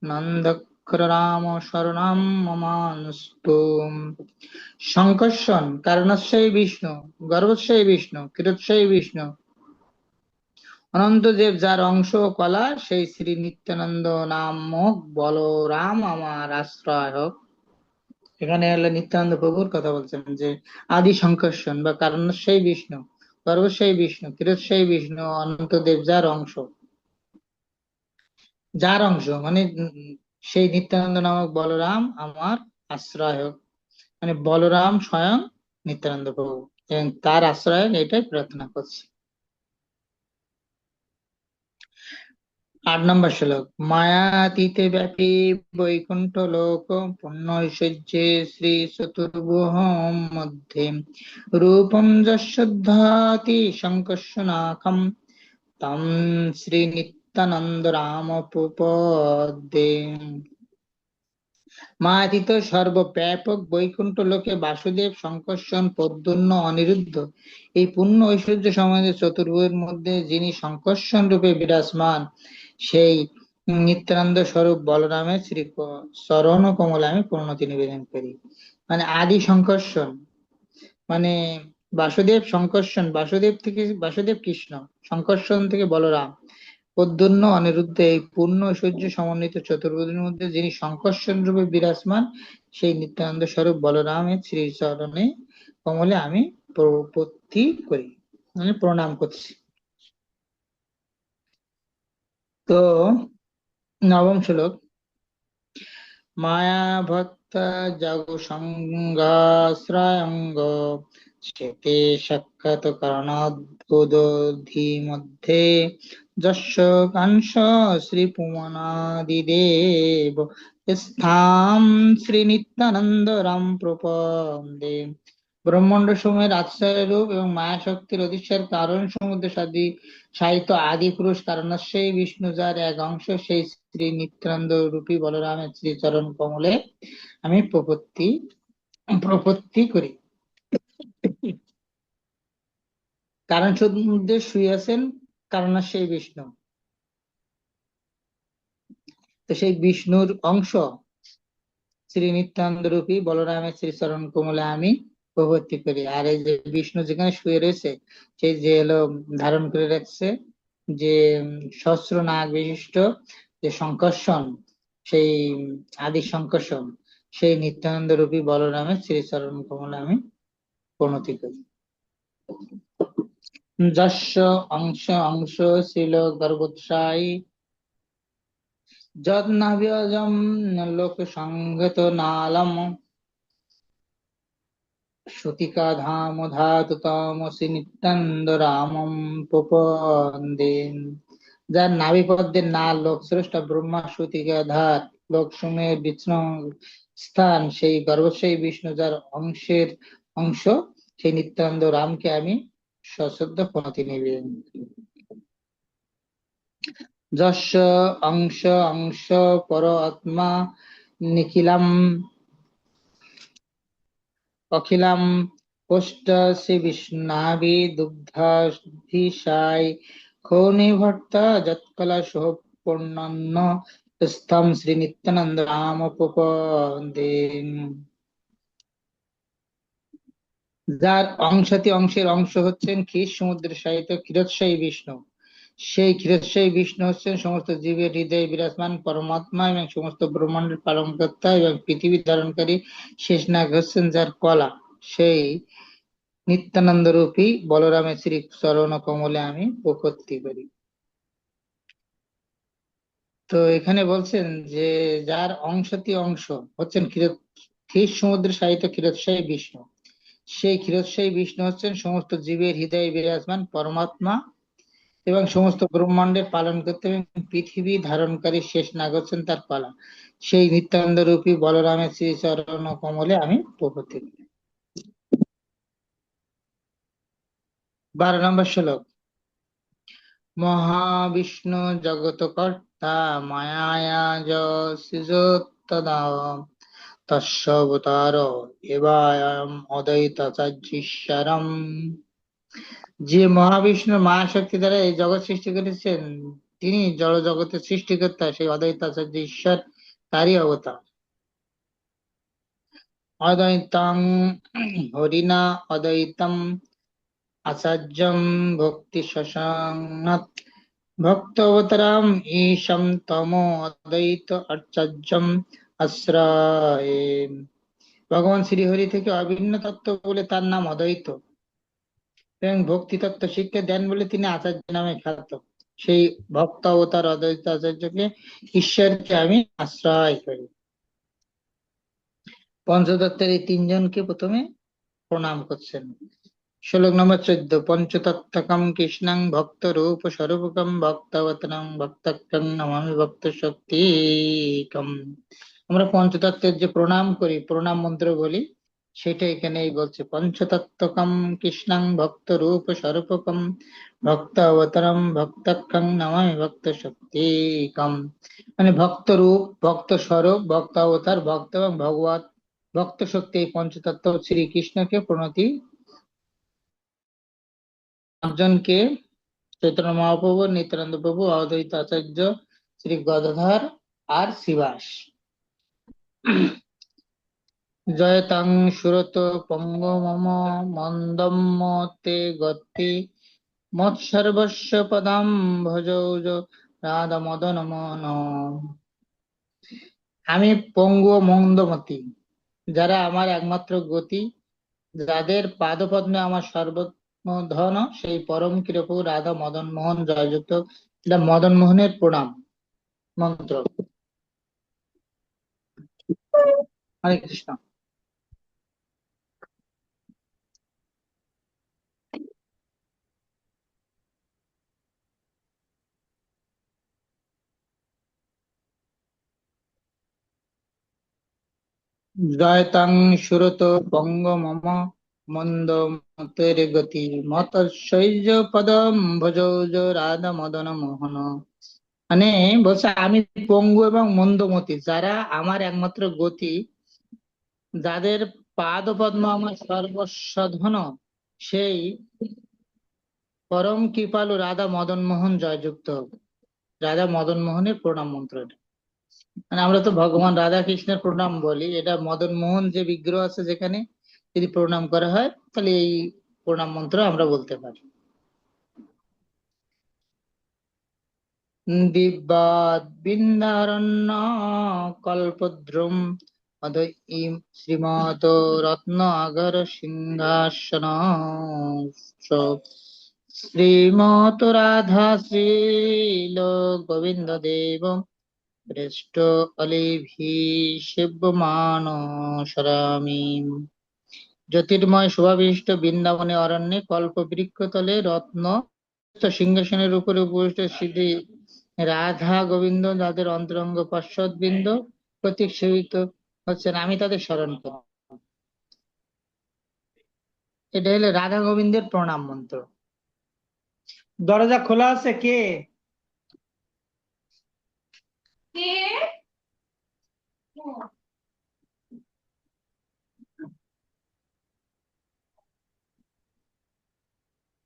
নন্দক্ষর রাম শরণাম মমানস্তু। সংকর্ষণ কারণস্যই বিষ্ণু, গর্ভস্যই বিষ্ণু, ক্ষীরোৎসই বিষ্ণু, অনন্তদেব যার অংশ ও কলা, সেই শ্রী নিত্যানন্দ নামক বলরাম আমার আশ্রয় হোক। এখানে হলো নিত্যানন্দ প্রভুর কথা বলছেন যে আদি সংকর্ষণ বা কারণস্যই বিষ্ণু, গর্ভস্যই বিষ্ণু, ক্ষীরোৎসই বিষ্ণু, অনন্তদেব যার অংশ, যার অংশ মানে সেই নিত্যানন্দ নামক বলরাম আমার আশ্রয় হোক। মানে বলরাম স্বয়ং নিত্যানন্দ প্রভু, এবং তার আশ্রয় এটাই প্রার্থনা করছি। 8 নম্বর শ্লোক। মায়াতীতে ব্যাপী বৈকুণ্ঠ লোক পুণ্য ঐশ্বর্যে শ্রী চতুর্ভুবন মধ্যে রূপম যশোদ্ধাতি সংকর্ষণাখম তম শ্রী নিত্যানন্দ রাম প্রপদ্যে। মায়াতীত সর্বব্যাপক বৈকুণ্ঠ লোকে বাসুদেব, সংকর্ষণ, প্রদ্যুম্ন, অনিরুদ্ধ এই পূর্ণ ঐশ্বর্য সমাজে চতুর্ভুজের মধ্যে যিনি সংকর্ষণ রূপে বিরাজমান, সেই নিত্যানন্দ স্বরূপ বলরামের শ্রী চরণ কমলে আমি প্রণতি নিবেদন করি। মানে আদি সংকর্ষণ মানে বাসুদেব, সংকর্ষণ বাসুদেব থেকে বাসুদেব কৃষ্ণ, সংকর্ষণ থেকে বলরাম, প্রদ্যুম্ন, অনিরুদ্ধ এই পূর্ণ ঐশ্বর্য সমন্বিত চতুর্ভুজের মধ্যে যিনি সংকর্ষণ রূপে বিরাজমান, সেই নিত্যানন্দ স্বরূপ বলরামের শ্রী চরণে কমলে আমি প্রপত্তি করি, মানে প্রণাম করছি। তো 9ম শ্লোক। মায়া ভক্ত জগু সঙ্গাশ্রয়ঙ্গ সেতে সাক্ষাৎ কারণাদ্ভুতধি মধ্যে যস্য কাংস শ্রী পুমনাদিদেব স্থাম শ্রী নিত্যানন্দ রাম প্রপদে। ব্রহ্মাণ্ড সমূহের আশ্রয় রূপ এবং মায়া শক্তির অধিষ্ঠার কারণ সমুদ্র সাদী সাহিত্য আদি পুরুষ কারণস্যই বিষ্ণু, যার এক অংশ, সেই শ্রী নিত্যানন্দ রূপী বলরামের শ্রী চরণ কমলে আমি প্রপত্তি প্রপত্তি করি। কারণ সমুদ্রে শুইয়াছেন কারণস্যই বিষ্ণু, তো সেই বিষ্ণুর অংশ শ্রী নিত্যানন্দ রূপী বলরামের শ্রী চরণ কমলে আমি প্রপত্তি করি। আর এই যে বিষ্ণু যেখানে শুয়ে রয়েছে, সেই যে হলো ধারণ করে রাখছে যে সহস্র নাগ বিশিষ্ট যে সংকর্ষণ, সেই আদি সংকর্ষণ, সেই নিত্যানন্দ রূপী বলরামের শ্রী চরণ কমলে আমি প্রণতি করি। যস্য অংশ অংশ ছিল গর্ভোৎসাই যদ্নাভ্যজম লোক সংগত নালম শ্রুতিকা ধাম ধাতু তমসি নিত্যানন্দ রামম প্রপন্দে। যার নাভিপদ্মের নাল লোক স্রষ্টা ব্রহ্মা শ্রুতিকা ধার লোক সমূহের বিশ্রাম স্থান, সেই গর্ভস্বই বিষ্ণু যার অংশের অংশ, সেই নিত্যানন্দ রামকে আমি সশ্রদ্ধ প্রণতি নিবেন। যস্য অংশ অংশ পর আত্মা নিখিলাম অখিলাম কোষ্ঠ শ্রী বিষ্ণাবি দুগ্ধাধিশায় খৌনি ভট্ট যৎকলা সোপর্ণন্ন স্তম শ্রী নিত্যানন্দ রাম উপপদে। যার অংশাতি অংশের অংশ হচ্ছেন ক্ষীর সমুদ্রের সাহিত্য ক্ষীরোৎসাহী বিষ্ণু, সেই ক্ষীরোৎসাহী বিষ্ণু হচ্ছেন সমস্ত জীবের হৃদয়ে বিরাজমান পরমাত্মা এবং সমস্ত ব্রহ্মাণ্ডের পালনকর্তা, এবং পৃথিবী ধারণকারী শেষনাগ হচ্ছেন যার কলা, সেই নিত্যানন্দ রূপী বলরামের শ্রী চরণ কমলে আমি প্রপত্তি করি। তো এখানে বলছেন যে যার অংশতি অংশ হচ্ছেন ক্ষীর সমুদ্রের সাহিত্য ক্ষীরোৎসাহী বিষ্ণু, সেই ক্ষীরোৎসাহী বিষ্ণু হচ্ছেন সমস্ত জীবের হৃদয়ে বিরাজমান পরমাত্মা এবং সমস্ত ব্রহ্মাণ্ডের পালন করতে এবং পৃথিবী ধারণকারী শেষ নাগ হচ্ছেন তার পালা, সেই নিত্যানন্দ রূপী বলরামের শ্রী চরণ কমলে আমি প্রপত্তি করি। 12 নম্বর শ্লোক। মহাবিষ্ণু জগৎকর্তা মায়ায়া সৃজোত্তদা তস্যাবতার এবায়ম অদ্বৈতাচার্যীশ্বরম। যে মহাবিষ্ণুর মায়া শক্তি দ্বারা এই জগৎ সৃষ্টি করেছেন, তিনি জড় জগতের সৃষ্টিকর্তা, সেই অদ্বৈতাচার্য ঈশ্বর তারই অবতার। অদ্বৈতং হরিণা অদ্বৈতম আচার্যম ভক্তি শশাঙ্গত ভক্ত অবতারাম ঈশম তম অদ্বৈত আচার্যম আশ্রয়ে। ভগবান শ্রীহরি থেকে অভিন্ন তত্ত্ব বলে তার নাম অদ্বৈত, এবং ভক্তি তত্ত্ব শিক্ষা দেন বলে তিনি আচার্য নামে খ্যাত। সেই ভক্ত অবতার অদ্বৈত আচার্যকে, ঈশ্বরকে আমি আশ্রয় করি। পঞ্চতত্ত্বের এই তিনজনকে প্রথমে প্রণাম করছেন। 14 নম্বর 14। পঞ্চতত্ত্বকম কৃষ্ণং ভক্ত রূপ স্বরূপকম ভক্তবতনং ভক্তং নমামি ভক্ত শক্তিকম। আমরা পঞ্চতত্ত্বের যে প্রণাম করি, প্রণাম মন্ত্র বলি, সেটা এখানে বলছে। পঞ্চতত্ত্বকম কৃষ্ণং ভক্ত রূপ স্বরূপকম ভক্ত অবতারম ভক্তং নমামি ভক্ত শক্তিকম। মানে ভক্ত রূপ, ভক্ত স্বরূপ, ভক্ত অবতার, ভক্ত এবং ভগবত ভক্ত শক্তি, এই পঞ্চতত্ত্ব শ্রীকৃষ্ণকে প্রণতি। পাঁচজনকে: চৈতন্য মহাপ্রভু, নিত্যানন্দ প্রভু, অদ্বৈত আচার্য শ্রী গদাধর আর শ্রীবাস। জয়তাং সুরত পঙ্গ মম মন্দম তে গতি মৎসর্বস্ব পদম ভজৌজ রাধা মদন মন। আমি পঙ্গু ও মন্দমতি, যারা আমার একমাত্র গতি, যাদের পাদপদ্মে আমার সর্বধন, সেই পরম কৃপা রাধা মদন মোহন জয়যুক্ত। এটা মদন মোহনের প্রণাম মন্ত্র। হরে কৃষ্ণ। জয়তাং সুরত পঙ্গ মম মন্দ মতের গতি মতৈজ পদম ভজৌজ রাধা মদন মোহন। মানে বলছে আমি পঙ্গু এবং মন্দমতি, যারা আমার একমাত্র গতি, যাদের পাদ পদ্ম আমার সর্বস্বধন, সেই পরম কৃপালু রাধা মদন মোহন জয়যুক্ত। রাধা মদন মোহনের প্রণাম মন্ত্র এটা। মানে আমরা তো ভগবান রাধা কৃষ্ণের প্রণাম বলি, এটা মদন মোহন যে বিগ্রহ আছে যেখানে যদি প্রণাম করা হয়, তাহলে এই প্রণাম মন্ত্র আমরা বলতে পারি। দিব্যাদ বৃন্দারণ্য কল্পদ্রুম অদয়ীম শ্রীমত রত্ন আগর সিংহাসন শ্রীমত রাধা শ্রীল গোবিন্দ দেব পৃষ্ঠ অলিভি সেব্যমান সরামি। জ্যোতির্ময় শোভাবিষ্ট বৃন্দাবনে অরণ্যে কল্প বৃক্ষতলে রত্ন সিংহাসনের উপরে উপবিষ্ট শ্রী রাধা গোবিন্দ, যাদের অন্তরঙ্গ পশ্চাৎবৃন্দ প্রতীক সেবিত হচ্ছেন, আমি তাদের স্মরণ করি। এটা হলো রাধা গোবিন্দের প্রণাম মন্ত্র। দরজা খোলা আছে, কে?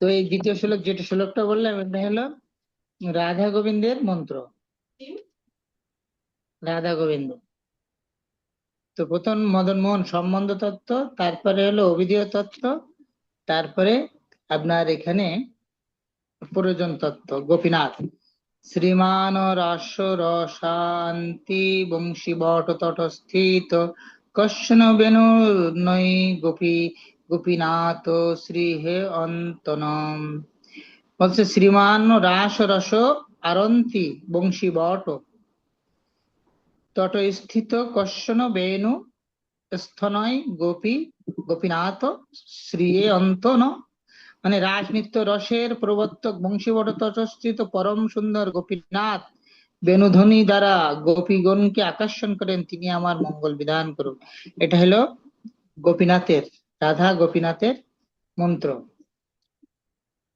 তো এই দ্বিতীয় শ্লোক, যেটা শ্লোকটা বললাম, এটা হলো রাধা গোবিন্দের মন্ত্র। রাধা গোবিন্দ। তো প্রথম মদন মোহন সম্বন্ধ তত্ত্ব, তারপরে হলো অভিধেয় তত্ত্ব, তারপরে আপনার এখানে প্রয়োজন তত্ত্ব গোপীনাথ। শ্রীমান রাস রসান্তি বংশী বট তটস্থিত কশ্যন বেণু নৈ গোপী গোপীনাথ শ্রী হে অন্তনম। বলছে শ্রীমান রাস রস আরন্তি বংশী বট তটস্থিত কশ্যন বেণু স্থনয় গোপী গোপীনাথ শ্রী হে অন্তন। মানে রাস নৃত্য রসের প্রবর্তক বংশীবট তটস্থিত পরম সুন্দর গোপীনাথ বেণুধ্বনি দ্বারা গোপীগণকে আকর্ষণ করেন, তিনি আমার মঙ্গল বিধান করুন। এটা হলো গোপীনাথের, রাধা গোপীনাথের মন্ত্র,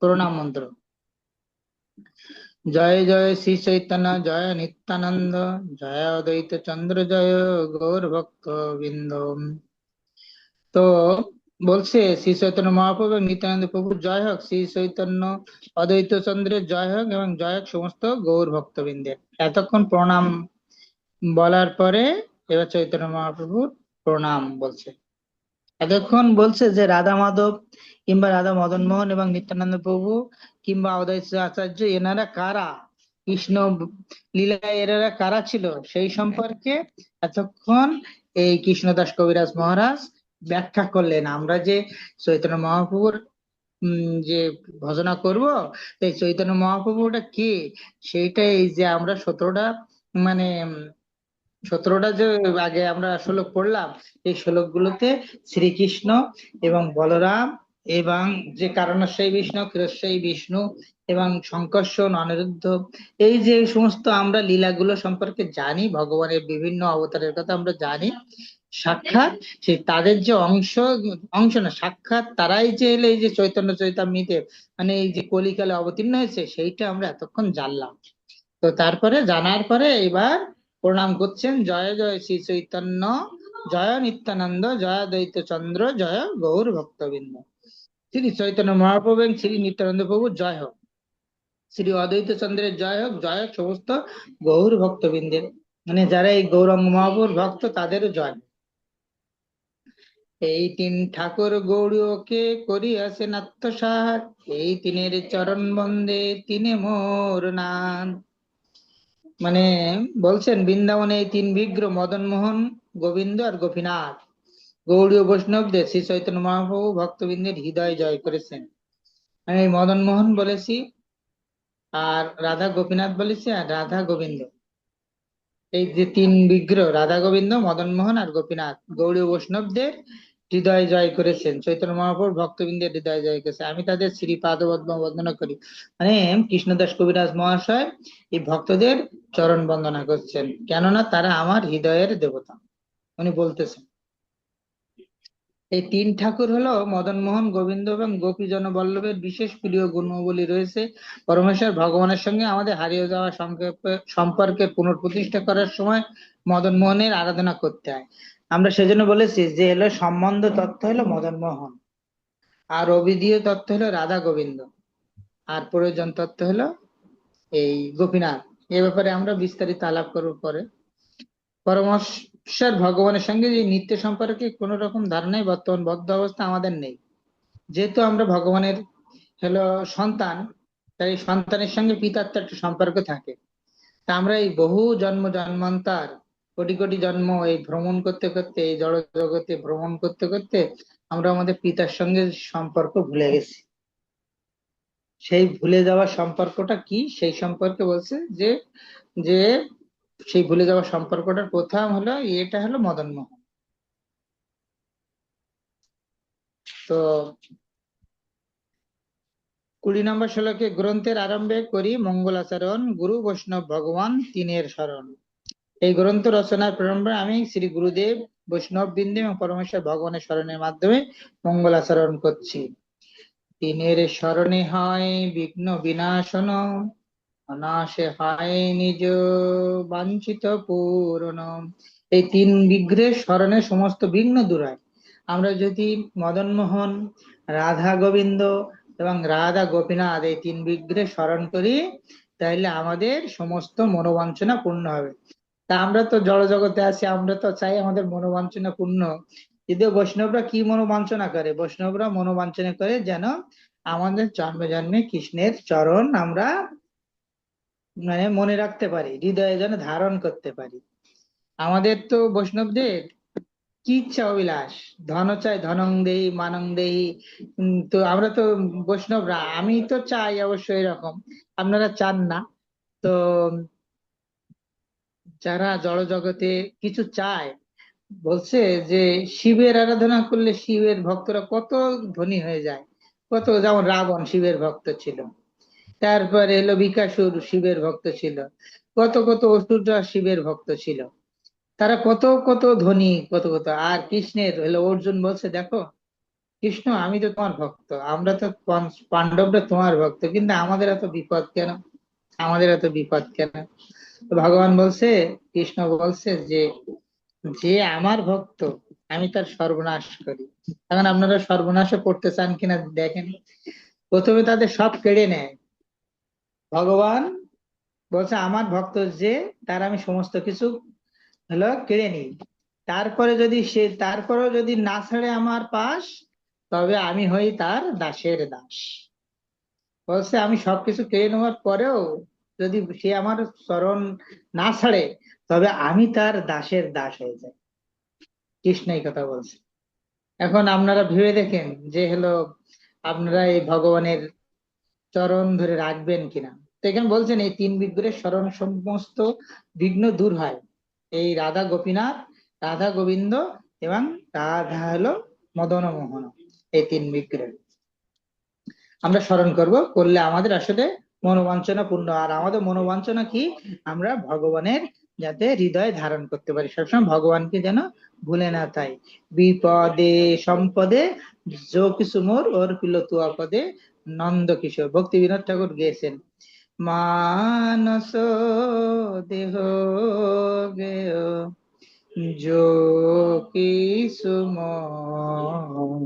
প্রণাম মন্ত্র। জয় জয় শ্রী চৈতন্য জয় নিত্যানন্দ, জয় অদ্বৈত চন্দ্র জয় গৌর ভক্ত বৃন্দ। তো বলছে শ্রী চৈতন্য মহাপ্রভু এবং নিত্যানন্দ প্রভুর জয় হোক, শ্রী চৈতন্য অদ্বৈত চন্দ্রের জয় হোক এবং জয় হোক সমস্ত গৌর ভক্তবৃন্দের। এতক্ষণ প্রণাম বলার পরে এবার চৈতন্য মহাপ্রভুর প্রণাম বলছে। এতক্ষণ বলছে যে রাধা মাধব কিংবা রাধা মদন মোহন এবং নিত্যানন্দ প্রভু কিংবা অদ্বৈত আচার্য এনারা কারা, কৃষ্ণ লীলায় এনারা কারা ছিল, সেই সম্পর্কে এতক্ষণ এই কৃষ্ণদাস কবিরাজ মহারাজ ব্যাখ্যা করলেন। আমরা যে চৈতন্য মহাপ্রভুর যে ভজনা করব, এই চৈতন্য মহাপ্রভুটা কে, সেইটা এই যে আমরা 17টা মানে 17টা যে আগে আমরা শ্লোক পড়লাম, এই শ্লোক গুলোতে শ্রীকৃষ্ণ এবং বলরাম এবং যে কারণস্বই বিষ্ণু ক্ষীরস্বই বিষ্ণু এবং সংকর্ষণ অনিরুদ্ধ, এই যে সমস্ত আমরা লীলাগুলো সম্পর্কে জানি, ভগবানের বিভিন্ন অবতারের কথা আমরা জানি, সাক্ষাৎ সে তাদের যে অংশ, অংশ না সাক্ষাৎ তারাই যে এলে এই যে চৈতন্য চৈতামৃতে মানে এই যে কলিকালে অবতীর্ণ হয়েছে, সেইটা আমরা এতক্ষণ জানলাম। তো তারপরে জানার পরে এবার প্রণাম করছেন, জয় জয় শ্রী চৈতন্য জয় নিত্যানন্দ জয় দ্বৈত চন্দ্র জয় গৌর ভক্তবৃন্দ। শ্রী চৈতন্য মহাপ্রভু এবং শ্রী নিত্যানন্দ প্রভু জয় হোক, শ্রী অদ্বৈত চন্দ্রের জয় হোক, জয় হোক সমস্ত গৌর ভক্তবৃন্দের, মানে যারা এই গৌরাঙ্গ মহাপ্রভুর ভক্ত তাদেরও জয়। এই তিন ঠাকুর গৌরীকে করিয়াছেন আত্মসাৎ, এই তিনের চরণ বন্দে তিনে মোর নাথ। মানে বলছেন বৃন্দাবনে এই তিন বিগ্রহ মদন মোহন, গোবিন্দ আর গোপীনাথ গৌড়ীয় বৈষ্ণবদের শ্রী চৈতন্য মহাপ্রভু ভক্তবৃন্দের হৃদয় জয় করেছেন। আমি এই মদন মোহন বলেছি আর রাধা গোপীনাথ বলেছি আর রাধা গোবিন্দ, এই যে তিন বিগ্রহ রাধা গোবিন্দ মদন মোহন আর গোপীনাথ গৌড়ীয় বৈষ্ণবদের হৃদয় জয় করেছেন, চৈতন্য মহাপ্রভুর ভক্তবৃন্দের হৃদয় জয় করেছে, আমি তাদের শ্রীপাদ বন্দনা করি। মানে কৃষ্ণদাস কবিরাজ মহাশয় এই ভক্তদের চরণ বন্দনা করছেন, কেননা তারা আমার হৃদয়ের দেবতা। উনি বলতেছেন এই তিন ঠাকুর হলো মদন মোহন গোবিন্দ এবং গোপীজন বল্লভের বিশেষ প্রিয় গুণাবলী রয়েছে। পরমেশ্বর ভগবানের সঙ্গে আমাদের হারিয়ে যাওয়া সম্পর্কের পুনঃপ্রতিষ্ঠা করার সময় মদন মোহনের আরাধনা করতে হয়। আমরা সেজন্য বলেছি যে হলো সম্বন্ধ তত্ত্ব হলো মদন মোহন, আর অভিধেয় তত্ত্ব হলো রাধা গোবিন্দ, আর প্রয়োজন তত্ত্ব হলো এই গোপীনাথ। এ ব্যাপারে আমরা বিস্তারিত আলাপ করবো পরে। পরমেশ্বর ভগবানের সঙ্গে যে নিত্য সম্পর্কে কোন রকম ধারণাই বর্তমান বদ্ধ অবস্থা আমাদের নেই, যেহেতু আমরা ভগবানের হলো সন্তান, তাই এই সন্তানের সঙ্গে পিতার তো একটা সম্পর্ক থাকে। তা আমরা এই বহু জন্ম জন্মান্তর কোটি কোটি জন্ম এই ভ্রমণ করতে করতে এই জড় জগতে ভ্রমণ করতে করতে আমরা আমাদের পিতার সঙ্গে সম্পর্ক ভুলে গেছি। সেই ভুলে যাওয়া সম্পর্কটা কি, সেই সম্পর্কে বলছে যে যে সেই ভুলে যাওয়া সম্পর্কটার প্রথম হলো এটা হলো মদন মোহন। তো 20 নম্বর শ্লোকে গ্রন্থের আরম্ভে করি মঙ্গলাচরণ, গুরু বৈষ্ণব ভগবান তিনের শরণ। এই গ্রন্থ রচনার প্রারম্ভে আমি শ্রী গুরুদেব, বৈষ্ণব বৃন্দ এবং পরমেশ্বর ভগবানের স্মরণের মাধ্যমে মঙ্গলাচরণ করছি। তিনের স্মরণে হয় বিঘ্ন বিনাশন, অনাশে হয় নিজ বাঞ্ছিত পূরণ। এই তিন বিগ্রহের স্মরণে সমস্ত বিঘ্ন দূর হয়। আমরা যদি মদন মোহন, রাধা গোবিন্দ এবং রাধা গোপীনাথ এই তিন বিগ্রহে স্মরণ করি, তাহলে আমাদের সমস্ত মনোবাঞ্ছনা পূর্ণ হবে। তা আমরা তো জড় জগতে আছি, আমরা তো চাই আমাদের মনোবাঞ্ছনা পূর্ণ। যদিও বৈষ্ণবরা কি মনোবাঞ্ছনা করে, বৈষ্ণবরা মনোবাঞ্ছনা করে যেন আমাদের জন্মে জন্মে কৃষ্ণের চরণ আমরা মানে মনে রাখতে পারি, হৃদয়ে যেন ধারণ করতে পারি। আমাদের তো বৈষ্ণবদের কি ইচ্ছা অভিলাষ, ধন চাই ধনং দেহি মানং দেহি। তো আমরা তো বৈষ্ণবরা, আমি তো চাই অবশ্যই এরকম, আপনারা চান না। তো যারা জড় জগতে কিছু চায়, বলছে যে শিবের আরাধনা করলে শিবের ভক্তরা কত ধনী হয়ে যায়। কত, যেমন রাবণ শিবের ভক্ত ছিল, তারপরে এলো বিকাসুর শিবের ভক্ত ছিল, কত কত অসুররা শিবের ভক্ত ছিল। তারা কত কত ধনী, কত কত। আর কৃষ্ণের হলো অর্জুন বলছে, দেখো কৃষ্ণ আমি তো তোমার ভক্ত, আমরা তো পাণ্ডবরা তোমার ভক্ত, কিন্তু আমাদের এত বিপদ কেন, আমাদের এত বিপদ কেন? তো ভগবান বলছে, কৃষ্ণ বলছে যে যে আমার ভক্ত আমি তার সর্বনাশ করি। এখন আপনারা সর্বনাশে পড়তে চান কিনা দেখেন। প্রথমে তাদের সব কেড়ে নেয় ভগবান, বলছে আমার ভক্ত যে, তার আমি সমস্ত কিছু হলো কেড়ে নিই। তারপরে যদি সে তারপরেও যদি না ছাড়ে আমার পাশ, তবে আমি হই তার দাসের দাস। বলছে আমি সবকিছু কেড়ে নেওয়ার পরেও যদি সে আমার চরণ না ছাড়ে, তবে আমি তার দাসের দাস হয়ে যাই। কৃষ্ণ এই কথা বলছে। এখন আপনারা ভেবে দেখেন যে হলো আপনারা এই ভগবানের চরণ ধরে রাখবেন কিনা। তো এখানে বলছেন এই তিন বিগ্রহের স্মরণ সমস্ত বিঘ্ন দূর হয়। এই রাধা গোপীনাথ, রাধা গোবিন্দ এবং রাধা হলো মদন মোহন, এই তিন বিগ্রহ আমরা স্মরণ করব, করলে আমাদের আসলে মনোবাঞ্ছনা পূর্ণ। আর আমাদের মনোবাঞ্ছনা কি, আমরা ভগবানের যাতে হৃদয়ে ধারণ করতে পারি, সবসময় ভগবানকে যেন ভুলে না তাই। বিপদে সম্পদে যো কিছু মোর ওর পিলতুয়া পদে, নন্দ কিশোর ভক্তি বিনোদ ঠাকুর গেয়েছেন। মানস দেহ গেয় যো কিছু মোর,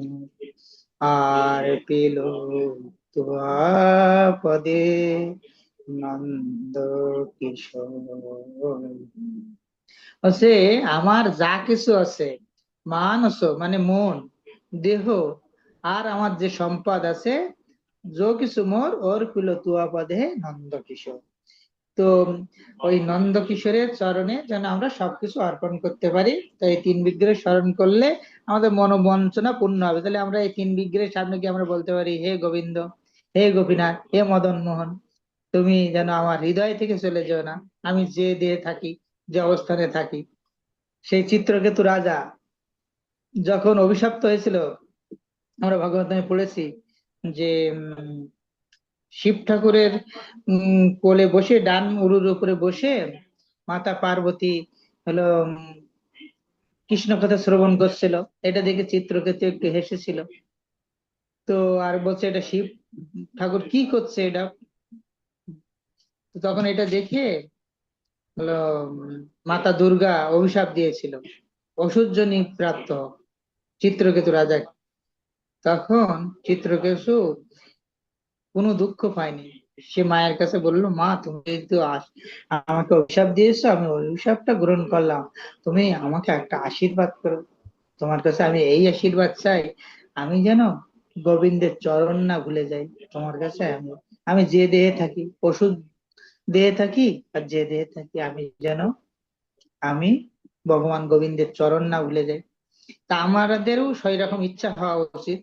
আর পেল তুয়া পদে নন্দ কিশোর। হচ্ছে আমার যা কিছু আছে, মানস মানে মন, দেহ, আর আমার যে সম্পদ আছে, যো কিছু মোর ওর কুল তুয়া পদে নন্দ কিশোর। তো ওই নন্দ কিশোরের চরণে যেন আমরা সবকিছু অর্পণ করতে পারি। তো এই তিন বিগ্রহ স্মরণ করলে আমাদের মনোবাঞ্ছনা পূর্ণ হবে। তাহলে আমরা এই তিন বিগ্রহের সামনে গিয়ে আমরা বলতে পারি, হে গোবিন্দ, হে গোপীনাথ, হে মদন মোহন, তুমি যেন আমার হৃদয় থেকে চলে যেও না। আমি যে দেহে থাকি, যে অবস্থানে থাকি। সেই চিত্রকেতু রাজা যখন অভিশপ্ত হয়েছিল, আমরা ভাগবতে পড়েছি যে শিব ঠাকুরের কোলে বসে, ডান উরুর উপরে বসে মাতা পার্বতী হলো কৃষ্ণ কথা শ্রবণ করছিল। এটা দেখে চিত্রকেতু একটু হেসেছিল। তো আর বলছে এটা শিব ঠাকুর কি করছে এটা। তো তখন এটা দেখে হলো মাতা দুর্গা অভিশাপ দিয়েছিল, অসুরজনী প্রাপ্ত হোক চিত্রকেতু রাজা। তখন চিত্রকেতু কোনো দুঃখ পায়নি। সে মায়ের কাছে বলল, মা তুমি যেহেতু আমাকে অভিশাপ দিয়েছো, আমি ওই অভিশাপটা গ্রহণ করলাম, তুমি আমাকে একটা আশীর্বাদ করো। তোমার কাছে আমি এই আশীর্বাদ চাই, আমি যেন গোবিন্দের চরণ না ভুলে যাই। তোমার কাছে আমি আমি যে দেহে থাকি, ওষুধ দেহে থাকি আর যে দেহে থাকি, আমি যেন আমি ভগবান গোবিন্দের চরণ না ভুলে যাই। তা আমাদেরও সেই রকম ইচ্ছা হওয়া উচিত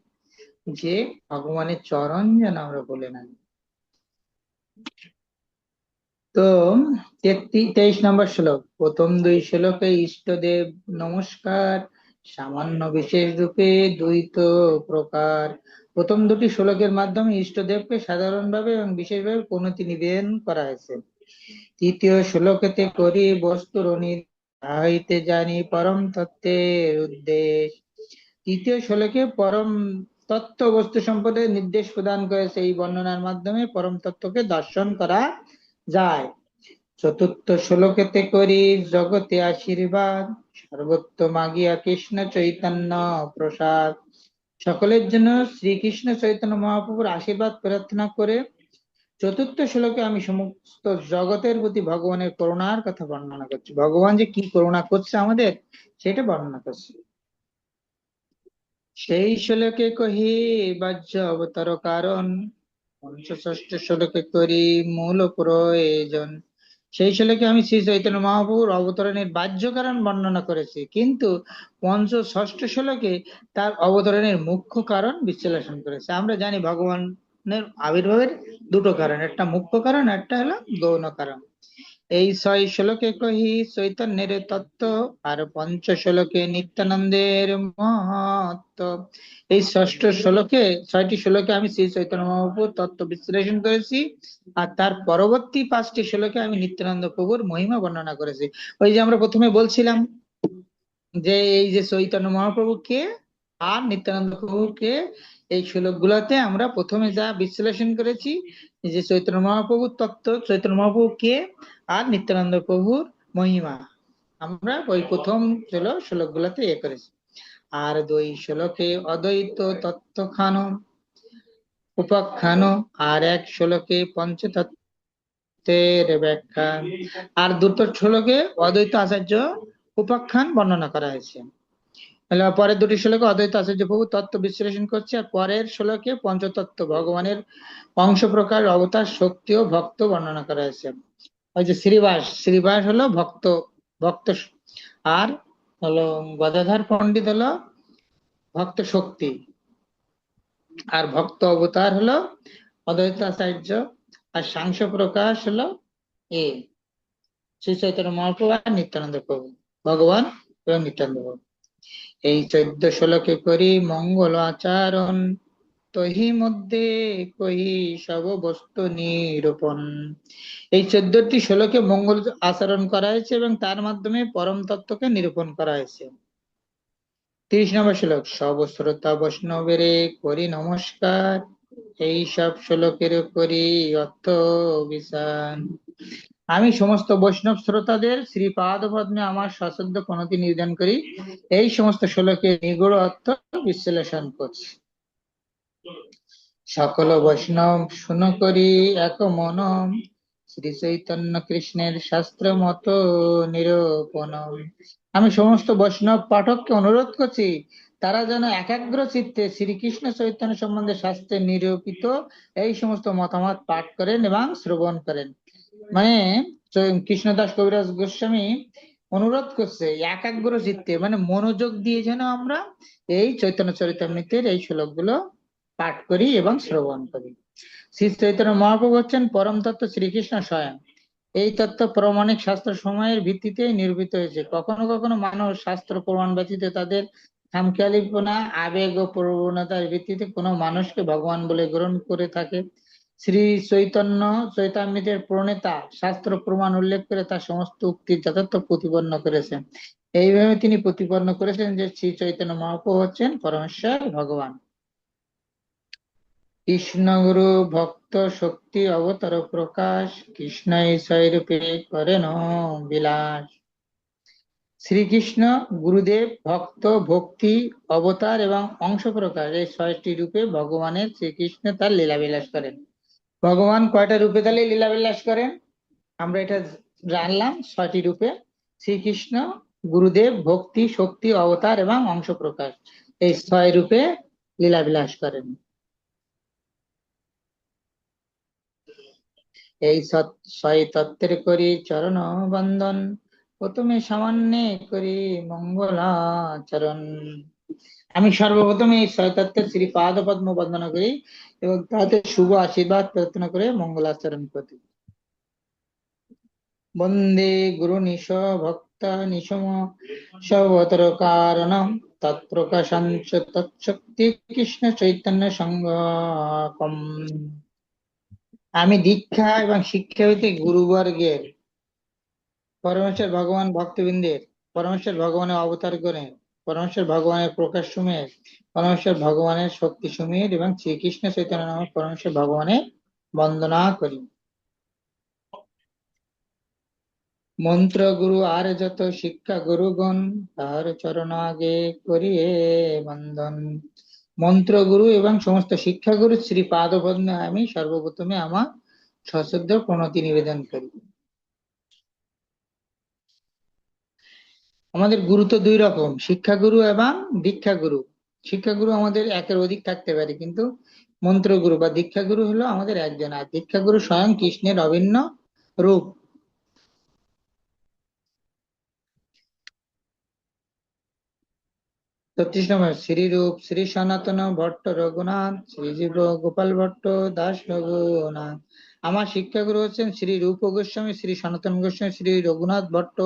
যে ভগবানের চরণ যেন আমরা ভুলে না যাই। তো 23 নম্বর শ্লোক, প্রথম দুই শ্লোকে ইষ্টদেব নমস্কার, সামান্য বিশেষ রূপে দ্বৈত প্রকার। প্রথম দুটি শ্লোকের মাধ্যমে ইষ্টদেবকে সাধারণভাবে এবং বিশেষভাবে প্রণতি নিবেদন করা হয়েছে। তৃতীয় শ্লোকেতে করি বস্তুর হইতে জানি পরম তত্ত্বের উদ্দেশ্য। তৃতীয় শ্লোকে পরম তত্ত্ব বস্তু সম্পর্কে নির্দেশ প্রদান করেছে। এই বর্ণনার মাধ্যমে পরম তত্ত্বকে দর্শন করা যায়। চতুর্থ শ্লোকেতে করি জগতে আশীর্বাদ, সর্বত্র মাগিয়া কৃষ্ণ চৈতন্য প্রসাদ। সকলের জন্য শ্রীকৃষ্ণ চৈতন্য মহাপ্রভুর আশীর্বাদ প্রার্থনা করে চতুর্থ শ্লোকে আমি সমস্ত জগতের প্রতি ভগবানের করুণার কথা বর্ণনা করছি। ভগবান যে কি করুণা করছে আমাদের, সেটা বর্ণনা করছে। সেই শ্লোকে কহি বাহ্য অবতার কারণ, পঞ্চষষ্ঠ শ্লোকে করি মূল প্রয়োজন। সেই শ্লোকে আমি শ্রী চৈতন্য মহাপ্রভুর অবতরণের বাহ্য কারণ বর্ণনা করেছি, কিন্তু ষষ্ঠ শ্লোকে তার অবতরণের মুখ্য কারণ বিশ্লেষণ করেছে। আমরা জানি ভগবানের আবির্ভাবের দুটো কারণ, একটা মুখ্য কারণ, একটা হলো গৌণ কারণ। এই 6 শ্লোকে কহি চৈতন্যের তত্ত্ব, আর শ্লোকে নিত্যানন্দের মহত্ব। এই ষষ্ঠ শ্লোকে, 6টি শ্লোকে আমি শ্রী চৈতন্য মহাপ্রভুর তত্ত্ব বিশ্লেষণ করেছি, আর তার পরবর্তী 5টি শ্লোকে আমি নিত্যানন্দ প্রভুর মহিমা বর্ণনা করেছি। ওই যে আমরা প্রথমে বলছিলাম যে এই যে চৈতন্য মহাপ্রভু কে আর নিত্যানন্দ প্রভু কে, এই শ্লোকগুলোতে আমরা প্রথমে যা বিশ্লেষণ করেছি যে চৈতন্য মহাপ্রভুর তত্ত্ব, চৈতন্য মহাপ্রভু কে আর নিত্যানন্দ প্রভুর মহিমা, আমরা ওই প্রথম শ্লোকগুলোতে করেছি। আর 2 শ্লোকে অদ্বৈত তত্ত্বখান উপাখ্যান, আর 1 শ্লোকে পঞ্চতত্ত্বের ব্যাখ্যা, আর 2টো শ্লোকে অদ্বৈত আচার্য উপাখ্যান বর্ণনা করা হয়েছে। পরের 2টি শ্লোকে অদ্বৈত আচার্য প্রভু তত্ত্ব বিশ্লেষণ করছে, আর পরের শ্লোকে পঞ্চতত্ত্ব ভগবানের অংশ প্রকার, অবতার, শক্তি ও ভক্ত বর্ণনা করা হয়েছে। ওই যে শ্রীবাস, শ্রীবাস হলো ভক্ত, ভক্ত, আর হলো গদাধর পণ্ডিত হলো ভক্ত শক্তি, আর ভক্ত অবতার হলো অদ্বৈত আচার্য, আর সাংস প্রকাশ হলো এ শ্রী চৈতন্য মহাপ্রভু আর নিত্যানন্দ প্রভু, ভগবান এবং নিত্যানন্দ প্রভু। এই 14 শ্লোকে করি মঙ্গল আচরণ, তহি মধ্যে কহি সব বস্তু নিরূপণ। এই 14টি শ্লোকে মঙ্গল আচরণ করা হয়েছে এবং তার মাধ্যমে পরম তত্ত্বকে নিরূপণ করা হয়েছে। 30 নম্বর শ্লোক, সব শ্রোতা বৈষ্ণবেরে করি নমস্কার, এই সব শ্লোকের করি অর্থ বিশান। আমি সমস্ত বৈষ্ণব শ্রোতাদের শ্রীপাদ পদ্মে আমার সশ্রদ্ধ প্রণতি নিবেদন করি। এই সমস্ত শ্লোকের নিগূঢ় অর্থ বিশ্লেষণ করছি। সকল বৈষ্ণব শুন করি এক মন, শ্রী চৈতন্য কৃষ্ণের শাস্ত্র মত নিরূপণ। আমি সমস্ত বৈষ্ণব পাঠককে অনুরোধ করছি, তারা যেন একাগ্র চিত্তে শ্রীকৃষ্ণ চৈতন্য সম্বন্ধে শাস্ত্রে নিরূপিত এই সমস্ত মতামত পাঠ করেন এবং শ্রবণ করেন। মানে কৃষ্ণদাস কবিরাজ গোস্বামী অনুরোধ করছে একাগ্র চিত্তে, মানে মনোযোগ দিয়ে যেন আমরা এই চৈতন্য চরিতামৃতের এই শ্লোকগুলো পাঠ করি এবং শ্রবণ করি। শ্রী চৈতন্য মহাপ্রভু হচ্ছেন পরম তত্ত্ব শ্রীকৃষ্ণ স্বয়ং। এই তত্ত্ব প্রমাণিক শাস্ত্র সময়ের ভিত্তিতে নিরূপিত হয়েছে। কখনো কখনো মানুষ শাস্ত্র প্রমাণ ব্যতীত তাদের খামখেয়ালিপনা, আবেগ ও প্রবণতার ভিত্তিতে কোনো মানুষকে ভগবান বলে গ্রহণ করে থাকে। শ্রী চৈতন্য চৈতামৃতের প্রণেতা শাস্ত্র প্রমাণ উল্লেখ করে তার সমস্ত উক্তির যথার্থ প্রতিপন্ন করেছেন। এইভাবে তিনি প্রতিপন্ন করেছেন যে শ্রী চৈতন্য মহাপ্রভু হচ্ছেন পরমেশ্বর ভগবান। কৃষ্ণ গুরু ভক্ত শক্তি অবতার প্রকাশ, কৃষ্ণ ঈশ্বর রূপে করেন বিলাস। শ্রীকৃষ্ণ গুরুদেব, ভক্ত, ভক্তি, অবতার এবং অংশ প্রকাশ, এই 6টি রূপে ভগবানের শ্রীকৃষ্ণ তার লীলাবিলাস করেন। ভগবান কয়টা রূপে তাহলে লীলাবিলাস করেন আমরা এটা জানলাম, 6টি রূপে। শ্রীকৃষ্ণ গুরুদেব, ভক্তি, শক্তি, অবতার এবং অংশ প্রকাশ, এই 6 রূপে লীলাবিলাস করেন। এই 6 তত্ত্বের করি চরণ বন্দন, প্রথমে সামান্য করি মঙ্গলাচরণ। আমি সর্বপ্রথমে এই 6 তত্ত্বের শ্রীপাদ পদ্ম বন্দনা করি এবং তাতে শুভ আশীর্বাদ প্রার্থনা করে মঙ্গলাচরণ করি। বন্দে গুরু নিশ ভক্ত নিশম সবতর কারণম তৎপ্রকাশাঞ্চ তৎশক্তি কৃষ্ণ চৈতন্য সঙ্গকম। আমি দীক্ষা এবং শিক্ষা হইতে গুরুবর্গের, পরমেশ্বর ভগবান ভক্তবৃন্দের, পরমেশ্বর ভগবানের অবতার করে, পরমেশ্বর ভগবানের প্রকাশ সময়ের, পরমেশ্বর ভগবানের শক্তি সময়ের এবং শ্রীকৃষ্ণ চৈতন্য নামক পরমেশ্বর ভগবানের বন্দনা করি। মন্ত্র গুরু আর যত শিক্ষা গুরুগণ, তার চরণ আগে করিয়ে বন্দন। মন্ত্র গুরু এবং সমস্ত শিক্ষাগুরু শ্রী পাদপদ্মে আমি সর্বপ্রথমে আমার সশ্রদ্ধ প্রণতি নিবেদন করি। আমাদের গুরু তো দুই রকম, শিক্ষাগুরু এবং দীক্ষাগুরু। শিক্ষাগুরু আমাদের একের অধিক থাকতে পারে, কিন্তু মন্ত্রগুরু বা দীক্ষাগুরু হলো আমাদের একজন, আর দীক্ষাগুরু স্বয়ং কৃষ্ণের অভিন্ন রূপ। 36 নম্বর, শ্রীরূপ শ্রী সনাতন ভট্ট রঘুনাথ, শ্রীজীব গোপাল ভট্ট দাস রঘুনাথ। আমার শিক্ষাগুরু হচ্ছেন শ্রী রূপ গোস্বামী, শ্রী সনাতন গোস্বামী, শ্রী রঘুনাথ ভট্ট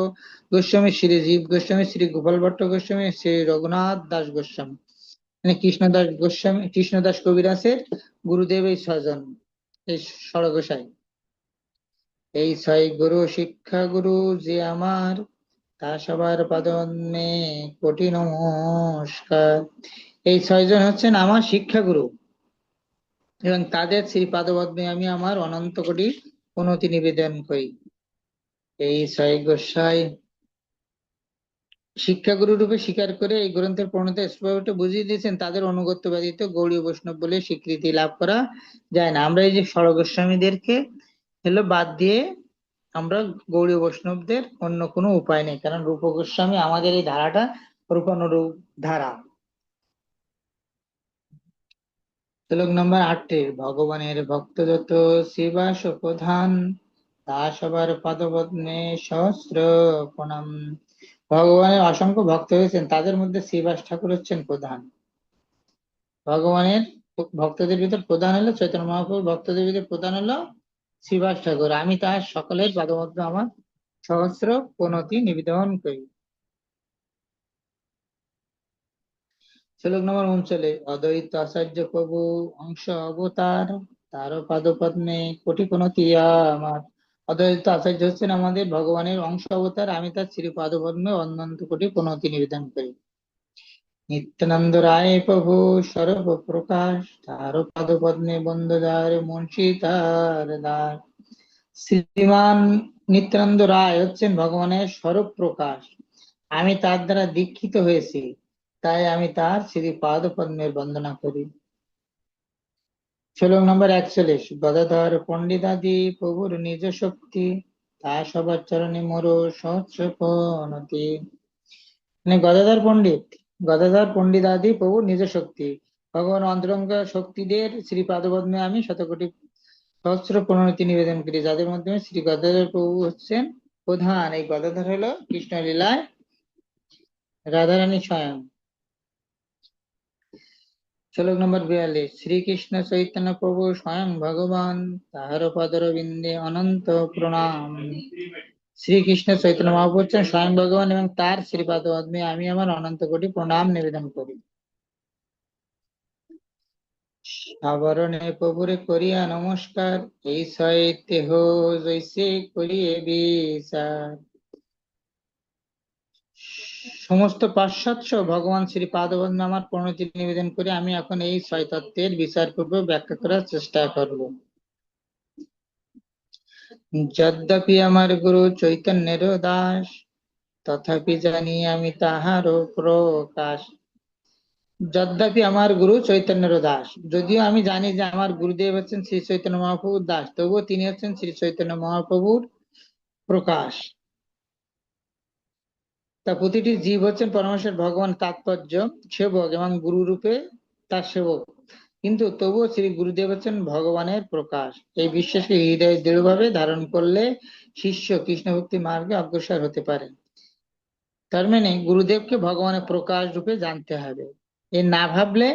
গোস্বামী, শ্রী জীব গোস্বামী, শ্রী গোপাল ভট্ট গোস্বামী, শ্রী রঘুনাথ দাস গোস্বামী। মানে কৃষ্ণদাস গোস্বামী, কৃষ্ণদাস কবিরাজের গুরুদেব এই ছয়জন, এই ষড়গোসাই। এই ছয় গুরু শিক্ষা গুরু যে আমার, তা সবার পদমে কোটি নমস্কার। এই ছয়জন হচ্ছেন আমার শিক্ষাগুরু এবং তাদের শ্রী পাদপদ্মে আমি আমার অনন্ত কোটি প্রণতি নিবেদন করি। এই ছয় গোসাই শিক্ষাগুরু রূপে স্বীকার করে এই গ্রন্থের প্রণেতা স্পষ্ট বুঝিয়ে দিয়েছেন, তাদের অনুগত্য ব্যতীত গৌড়ীয় বৈষ্ণব বলে স্বীকৃতি লাভ করা যায় না। আমরা এই যে ষড়গোস্বামীদেরকে বাদ দিয়ে আমরা গৌড়ীয় বৈষ্ণবদের অন্য কোনো উপায় নেই, কারণ রূপ গোস্বামী আমাদের এই ধারাটা রূপানুরূপ ধারা। শ্লোক নম্বর 8, ভগবানের ভক্ত যত শিবাস প্রধান, তা সবার পদপদ্মে সহস্র প্রণাম। ভগবানের অসংখ্য ভক্ত হয়েছেন, তাদের মধ্যে শ্রীবাস ঠাকুর হচ্ছেন প্রধান। ভগবানের ভক্তদের ভিতর প্রধান হলো চৈতন্য মহাপ্রভু, ভক্তদের ভিতর প্রধান হলো শ্রীবাস ঠাকুর। আমি তার সকলের পদপদ্মে আমার সহস্র প্রণতি নিবেদন করি। শ্লোক নম্বর 39, অদ্বৈত আচার্য প্রভু অংশ অবতার, তার পাদপদ্মে কোটি প্রণতি আমার। অদ্বৈত আচার্য হচ্ছেন আমাদের ভগবানের অংশ অবতার, আমি তার শ্রী পাদপদ্মে অনন্ত কোটি প্রণতি নিবেদন করি। নিত্যানন্দ রায় প্রভু স্বরূপ প্রকাশ, তার পাদপদ্মে বন্দদার মুন্সি তার দ্বার। শ্রীমান নিত্যানন্দ রায় হচ্ছেন ভগবানের স্বরূপ প্রকাশ, আমি তার দ্বারা দীক্ষিত হয়েছি, তাই আমি তার শ্রী পাদপদ্মের বন্দনা করি। শ্লোক নম্বর 41, গদাধর পণ্ডিতাদি প্রভুর নিজ শক্তি, তা সবার চরণে মোর সহস্র প্রণতি। মানে গদাধর পণ্ডিত আদি প্রভুর নিজ শক্তি, ভগবান অন্তরঙ্গ শক্তিদের শ্রী পাদপদ্মে আমি শতকোটি সহস্র প্রণতি নিবেদন করি, যাদের মাধ্যমে শ্রী গদাধর প্রভু হচ্ছেন প্রধান। এই গদাধর হলো কৃষ্ণ লীলায় রাধারানী স্বয়ং। শ্লোক নম্বর 42, শ্রীকৃষ্ণ চৈতন্য প্রভু স্বয়ং ভগবান, তাহার পদরবিন্দে অনন্ত প্রণাম। শ্রীকৃষ্ণ চৈতন্য মহাপ্রভু হচ্ছেন স্বয়ং ভগবান এবং তার শ্রীপাদ পদ্মে আমি আমার অনন্ত কোটি প্রণাম নিবেদন করি। সাবরণে প্রভুরে করিয়া নমস্কার, এই ছয় দেহ জৈসে করিয়ে বিচার। সমস্ত পাশ্চাত্য ভগবান শ্রী পাদপদ্মে আমার প্রণতি নিবেদন করে আমি এখন এই ছয় তত্ত্বের বিচারপূর্বক ব্যাখ্যা করার চেষ্টা করব। যদ্যপি আমার গুরু চৈতন্যের দাস, তথাপি জানি আমি তাহারও প্রকাশ। যদ্যপি আমার গুরু চৈতন্যের দাস, যদিও আমি জানি যে আমার গুরুদেব হচ্ছেন শ্রী চৈতন্য মহাপ্রভুর দাস, তবুও তিনি হচ্ছেন শ্রী চৈতন্য মহাপ্রভুর প্রকাশ। তা প্রতিটি জীব হচ্ছেন পরমেশ্বর ভগবান তাৎপর্য সেবক এবং গুরু রূপে তার সেবক, কিন্তু তবুও শ্রী গুরুদেব হচ্ছেন ভগবানের প্রকাশ। এই বিশ্বাসকে হৃদয়ে দৃঢ়ভাবে ধারণ করলে শিষ্য কৃষ্ণ ভক্তি মার্গে অগ্রসর হতে পারে। তার মানে গুরুদেবকে ভগবানের প্রকাশ রূপে জানতে হবে, এ না ভাবলে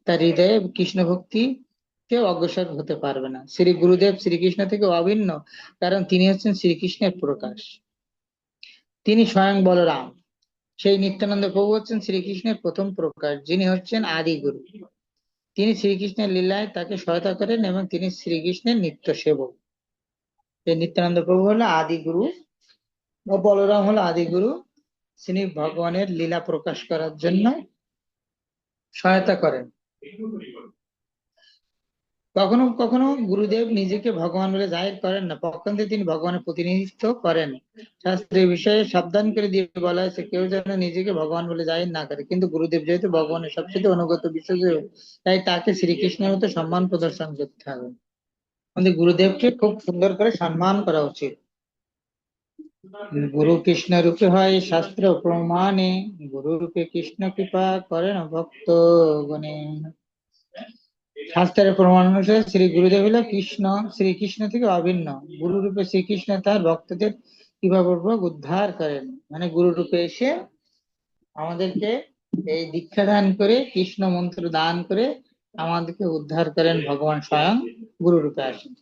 তার হৃদয়ে কৃষ্ণ ভক্তি কেউ অগ্রসর হতে পারবে না। শ্রী গুরুদেব শ্রীকৃষ্ণ থেকে অভিন্ন, কারণ তিনি হচ্ছেন শ্রীকৃষ্ণের প্রকাশ। তিনি স্বয়ং বলরাম। সেই নিত্যানন্দ প্রভু হচ্ছেন শ্রীকৃষ্ণের প্রথম প্রকাশ, যিনি হচ্ছেন আদি গুরু। তিনি শ্রীকৃষ্ণের লীলায় তাকে সহায়তা করেন এবং তিনি শ্রীকৃষ্ণের নিত্য সেবক। এই নিত্যানন্দ প্রভু হলো আদি গুরু ও বলরাম হলো আদি গুরু। তিনি ভগবানের লীলা প্রকাশ করার জন্য সহায়তা করেন। কখনো কখনো গুরুদেব নিজেকে ভগবান বলে জাহির করেন না, পক্ষান্তরে তিনি ভগবানের প্রতিনিধিত্ব করেন। শাস্ত্রের বিষয়ে সাবধান করে দিয়ে বলা হয়েছে কেউ যেন নিজেকে ভগবান বলে জাহির না করে, কিন্তু গুরুদেব যেহেতু ভগবানের সবচেয়ে অনুগত বিশ্বস্ত, তাই তাকে শ্রীকৃষ্ণের মতো সম্মান প্রদর্শন করতে হবে। আমাদের গুরুদেবকে খুব সুন্দর করে সম্মান করা উচিত। গুরু কৃষ্ণ রূপে হয় শাস্ত্র প্রমাণে, গুরু রূপে কৃষ্ণ কৃপা করেন ভক্ত গণে। শাস্ত্রের প্রমাণ অনুসারে শ্রী গুরুদেব হলো কৃষ্ণ, শ্রীকৃষ্ণ থেকে অভিন্ন। গুরু রূপে শ্রীকৃষ্ণ তার ভক্তদের কৃপাপূর্বক উদ্ধার করেন, মানে গুরু রূপে এসে আমাদেরকে এই দীক্ষা দান করে, কৃষ্ণ মন্ত্র দান করে আমাদেরকে উদ্ধার করেন। ভগবান স্বয়ং গুরু রূপে আসেন।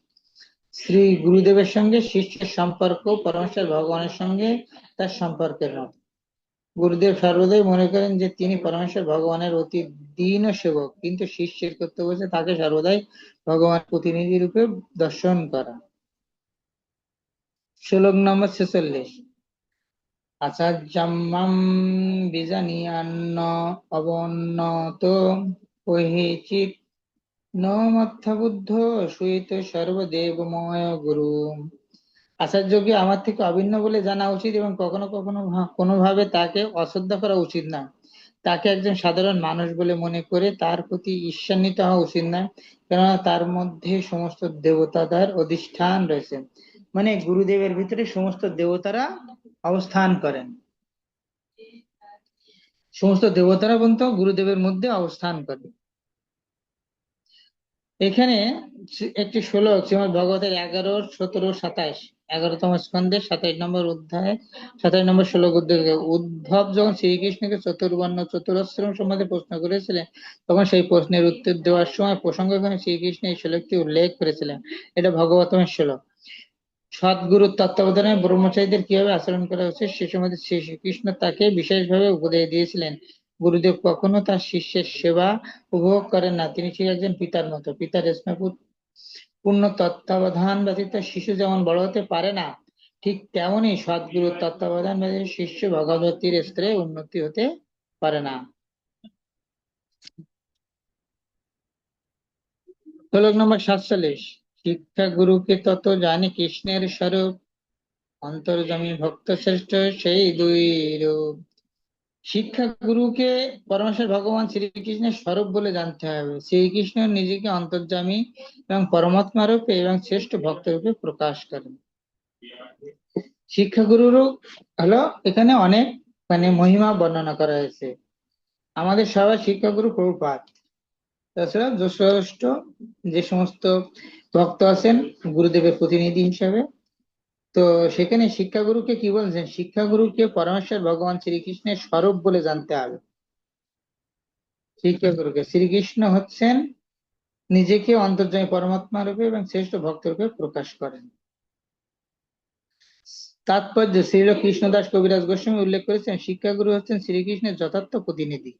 শ্রী গুরুদেবের সঙ্গে শিষ্যের সম্পর্ক পরমেশ্বর ভগবানের সঙ্গে তার সম্পর্কের মতো। গুরুদেব সর্বদাই মনে করেন যে তিনি পরমেশ্বর ভগবানের অতি দীন সেবক, কিন্তু শিষ্যের কর্তব্য হচ্ছে তাকে সর্বদাই ভগবান প্রতিনিধি রূপে দর্শন করা। শ্লোক নম্বর 46। আচার্যাম্মাম বিজানীয়ান্ন অবনত কহিচিৎ ন মথ্যবুদ্ধ সুইত সর্বদেবময় গুরু। আচার্যকে আমার থেকে অভিন্ন বলে জানা উচিত এবং কখনো কখনো কোনোভাবে তাকে অশ্রদ্ধা করা উচিত না। তাকে একজন সাধারণ মানুষ বলে মনে করে তার প্রতি ঈর্ষান্বিত হওয়া উচিত না, কেননা তার মধ্যে সমস্ত দেবতাদের অধিষ্ঠান রয়েছে। মানে গুরুদেবের ভিতরে সমস্ত দেবতারা অবস্থান করেন, সমস্ত দেবতারা পর্যন্ত গুরুদেবের মধ্যে অবস্থান করে। এখানে একটি শ্লোক শ্রীমদ ভগবতের 11, 17, 27, 11তম স্কন্ধের 27 নম্বর অধ্যায় 27 নম্বর শ্লোক উদ্ধৃত। উদ্ধব যখন শ্রীকৃষ্ণকে চতুর্বর্ণ চতুরাশ্রম সম্বন্ধে প্রশ্ন করেছিলেন, তখন সেই প্রশ্নের উত্তর দেওয়ার সময় প্রসঙ্গক্রমে শ্রীকৃষ্ণ এই শ্লোকটি উল্লেখ করেছিলেন। এটা ভগবতমের শ্লোক। সদ্গুরুর তত্ত্বাবধানে ব্রহ্মচারীদের কিভাবে আচরণ করা উচিত সে সম্বন্ধে শ্রীকৃষ্ণ তাকে বিশেষভাবে উপদেশ দিয়েছিলেন। গুরুদেব কখনো তার শিষ্যের সেবা উপভোগ করেন না, তিনি ঠিক একজন পিতার মতো। পিতার স্নেহপূর্ণ তত্ত্বাবধান ব্যতীত শিশু যেমন বড় হতে পারে না, ঠিক তেমনি সদ্গুরুর তত্ত্বাবধান ব্যতীত শিষ্য ভগবতীর স্তরে উন্নতি হতে পারে না। শ্লোক নম্বর 47। শিক্ষা গুরুকে তত জানে কৃষ্ণের স্বরূপ, অন্তর্যামী ভক্ত শ্রেষ্ঠ সেই দুই রূপ। শিক্ষা গুরুকে পরমেশ্বর ভগবান শ্রীকৃষ্ণের স্বরূপ বলে জানতে হবে। শ্রীকৃষ্ণ নিজেকে অন্তর্যামী এবং পরমাত্মা রূপে এবং শ্রেষ্ঠ ভক্ত রূপে প্রকাশ করেন। শিক্ষা গুরুরও হলো এখানে অনেক মহিমা বর্ণনা করা হয়েছে। আমাদের সবার শিক্ষা গুরু প্রভুপাদ। তাছাড়া যশোষ্ঠ যে সমস্ত ভক্ত আছেন গুরুদেবের প্রতিনিধি হিসাবে, তো সেখানে শিক্ষাগুরুকে কি বলছেন? শিক্ষাগুরুকে পরমেশ্বর ভগবান শ্রীকৃষ্ণের স্বরূপ বলে জানতে হবে। শিক্ষাগুরুকে শ্রীকৃষ্ণ হচ্ছেন নিজেকে অন্তর্যামী পরমাত্মা রূপে এবং শ্রেষ্ঠ ভক্ত রূপে প্রকাশ করেন। তাৎপর্য শ্রীল কৃষ্ণদাস কবিরাজ গোস্বামী উল্লেখ করেছেন শিক্ষাগুরু হচ্ছেন শ্রীকৃষ্ণের যথার্থ প্রতিনিধি।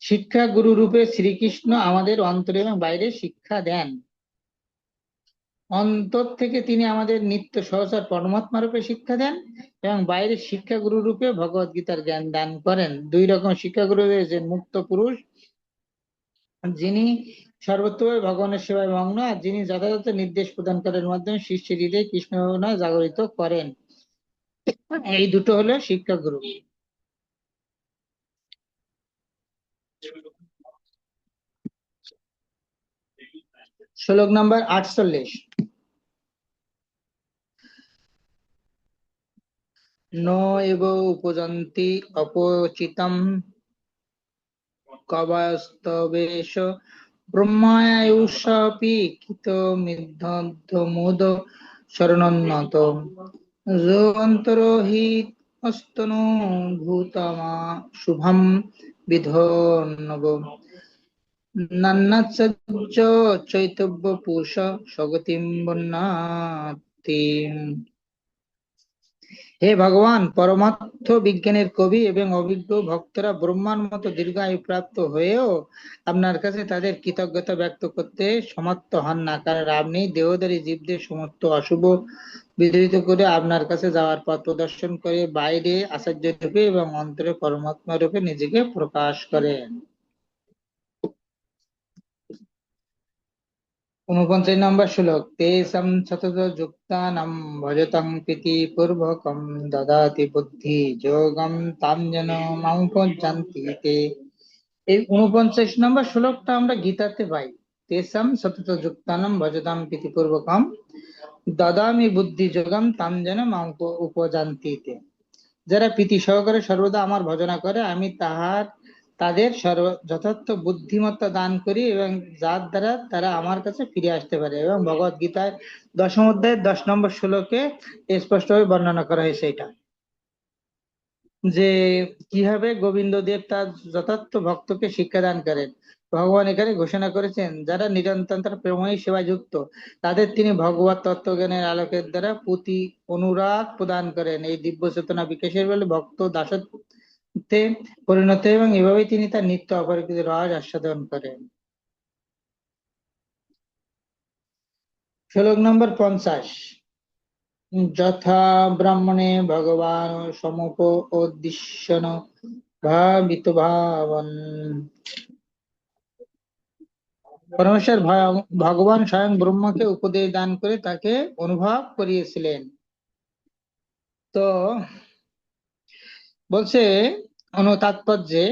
শিক্ষা গুরু রূপে শ্রীকৃষ্ণ আমাদের অন্তরে এবং বাইরে শিক্ষা দেন। অন্তর থেকে তিনি আমাদের নিত্য সহচর পরমাত্মা রূপে শিক্ষা দেন এবং বাইরে শিক্ষা গুরু রূপে ভগবত গীতার জ্ঞান দান করেন। দুই রকম শিক্ষা গুরু রয়েছেন, মুক্ত পুরুষ যিনি সর্বত্রভাবে ভগবানের সেবায় মগ্ন, আর যিনি যথাযথ নির্দেশ প্রদান করার মাধ্যমে শিষ্যের হৃদয়ে কৃষ্ণ ভাবনা জাগরিত করেন। এই দুটো হলো শিক্ষা গুরু। শ্লোক নম্বর 48। ন এব উপযন্তি অপচিতম কবাস্তবেশ ব্রহ্মায়ুষপি কৃত মিদ্ধমোদ শরণোন্নত যোন্তরহিত অস্তনো ভূতমা শুভম বিধো নব নান্নাচ্চ চৈতব্য পুষ স্বগতিম বন্যাতি। হে ভগবান, পরমার্থ বিজ্ঞানের কবি এবং অভিজ্ঞ ভক্তরা ব্রহ্মার মতো দীর্ঘায়ু প্রাপ্ত হয়েও আপনার কাছে তাদের কৃতজ্ঞতা ব্যক্ত করতে সমর্থ হন না, কারণ আপনি দেহধারী জীবদের সমস্ত অশুভ বিধৃত করে আপনার কাছে যাওয়ার পথ প্রদর্শন করে বাইরে আচার্য রূপে এবং অন্তরে পরমাত্মা রূপে নিজেকে প্রকাশ করেন। 49 নম্বর শ্লোক। তেষাং সতত যুক্তানাং ভজতাং প্রীতি পূর্বকং দদাতি বুদ্ধি যোগম তাম যেন মামুপজ্জান্তি তে। এই 49 নম্বর শ্লোকটা আমরা গীতাতে পাই। তেষাং সতত যুক্তানাং ভজতাং প্রীতি পূর্বকং দদামি বুদ্ধি যোগম তাম যেন উপজান্তি তে। যারা প্রীতি সহকারে সর্বদা আমার ভজনা করে আমি তাদের যথার্থ বুদ্ধিমত্তা দান করি এবং যার দ্বারা তারা আমার কাছে ফিরে আসতে পারে। এবং ভগবত গীতায় 10ম অধ্যায়ের 10 নম্বর শ্লোকে স্পষ্টভাবে বর্ণনা করা হয়েছে এটা, যে কিভাবে গোবিন্দ দেব তার যথার্থ ভক্তকে শিক্ষাদান করেন। ভগবান এখানে ঘোষণা করেছেন যারা নিরন্তর প্রেমময়ী সেবায় যুক্ত তাদের তিনি ভগবত তত্ত্বজ্ঞানের আলোকের দ্বারা প্রতি অনুরাগ প্রদান করেন। এই দিব্য চেতনা বিকাশের ফলে ভক্ত দাসত্বে পরিণত এবং এভাবেই তিনি তার নিত্য অপরিকৃত রস আস্বাদন করেন। শ্লোক নম্বর 50। যথা ব্রাহ্মণে ভগবান সমুপদিশ্যন ভাবিত ভাবন। পরমেশ্বর ভগবান স্বয়ং ব্রহ্মাকে উপদেশ দান করে তাকে অনুভব করিয়েছিলেন। তো বলছে তাৎপর্যে,